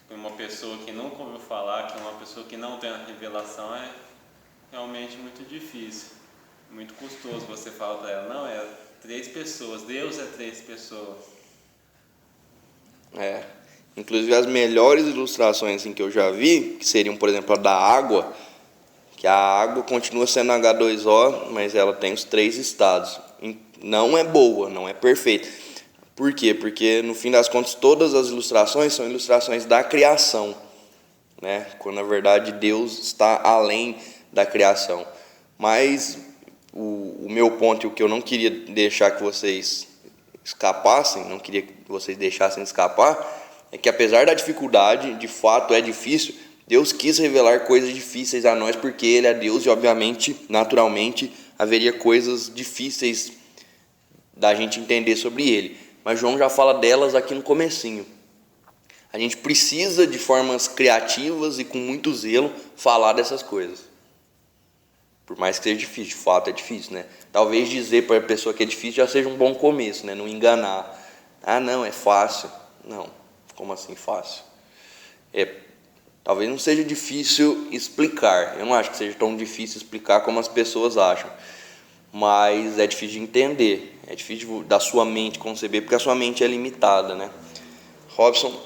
uma pessoa que nunca ouviu falar, que é uma pessoa que não tem a revelação, é realmente muito difícil. Muito custoso você falar para ela, não, 3 pessoas, Deus é 3 pessoas. Inclusive as melhores ilustrações assim, que eu já vi, que seriam, por exemplo, a da água, que a água continua sendo H2O, mas ela tem os 3 estados. Não é boa, não é perfeita. Por quê? Porque, no fim das contas, todas as ilustrações são ilustrações da criação, né? Quando, na verdade, Deus está além da criação. Mas o meu ponto e o que eu não queria deixar que vocês escapassem, não queria que vocês deixassem escapar, é que apesar da dificuldade, de fato é difícil, Deus quis revelar coisas difíceis a nós porque Ele é Deus e, obviamente, naturalmente, haveria coisas difíceis da gente entender sobre Ele. Mas João já fala delas aqui no comecinho. A gente precisa, de formas criativas e com muito zelo, falar dessas coisas. Por mais que seja difícil, de fato é difícil, né? Talvez dizer para a pessoa que é difícil já seja um bom começo, né? Não enganar. Não, é fácil. Não, como assim fácil? Talvez não seja difícil explicar. Eu não acho que seja tão difícil explicar como as pessoas acham. Mas é difícil de entender. É difícil da sua mente conceber, porque a sua mente é limitada, né? Robson?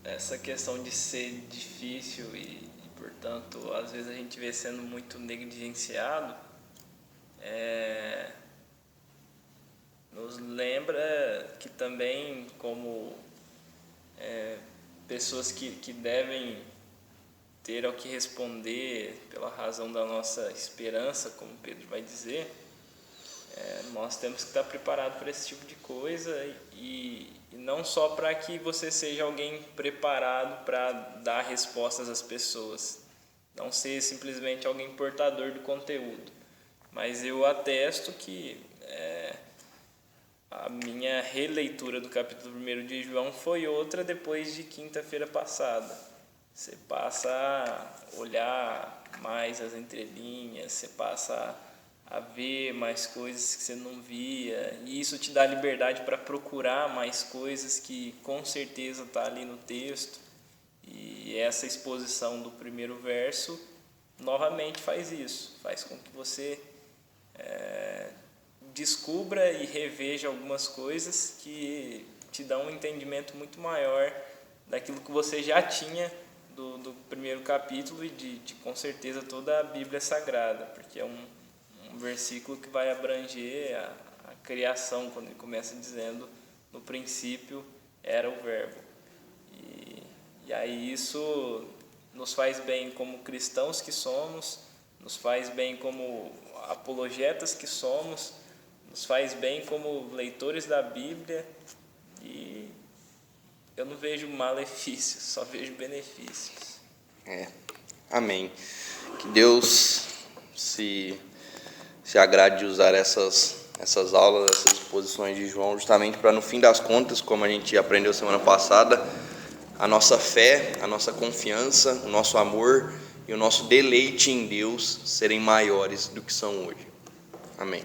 Essa questão de ser difícil e, portanto, às vezes a gente vê sendo muito negligenciado, nos lembra que também, como pessoas que devem ter ao que responder pela razão da nossa esperança, como Pedro vai dizer, nós temos que estar preparados para esse tipo de coisa e não só para que você seja alguém preparado para dar respostas às pessoas, não ser simplesmente alguém portador do conteúdo, mas eu atesto que a minha releitura do capítulo 1 de João foi outra depois de quinta-feira passada. Você passa a olhar mais as entrelinhas, você passa a ver mais coisas que você não via, e isso te dá liberdade para procurar mais coisas que com certeza está ali no texto. E essa exposição do primeiro verso novamente faz isso, faz com que você descubra e reveja algumas coisas que te dão um entendimento muito maior daquilo que você já tinha do primeiro capítulo e de com certeza toda a Bíblia Sagrada, porque é um versículo que vai abranger a criação, quando ele começa dizendo: no princípio era o Verbo. E aí isso nos faz bem como cristãos que somos, nos faz bem como apologetas que somos, nos faz bem como leitores da Bíblia, e eu não vejo malefícios, só vejo benefícios. Amém. Que Deus se agrade de usar essas aulas, essas exposições de João, justamente para, no fim das contas, como a gente aprendeu semana passada, a nossa fé, a nossa confiança, o nosso amor e o nosso deleite em Deus serem maiores do que são hoje. Amém.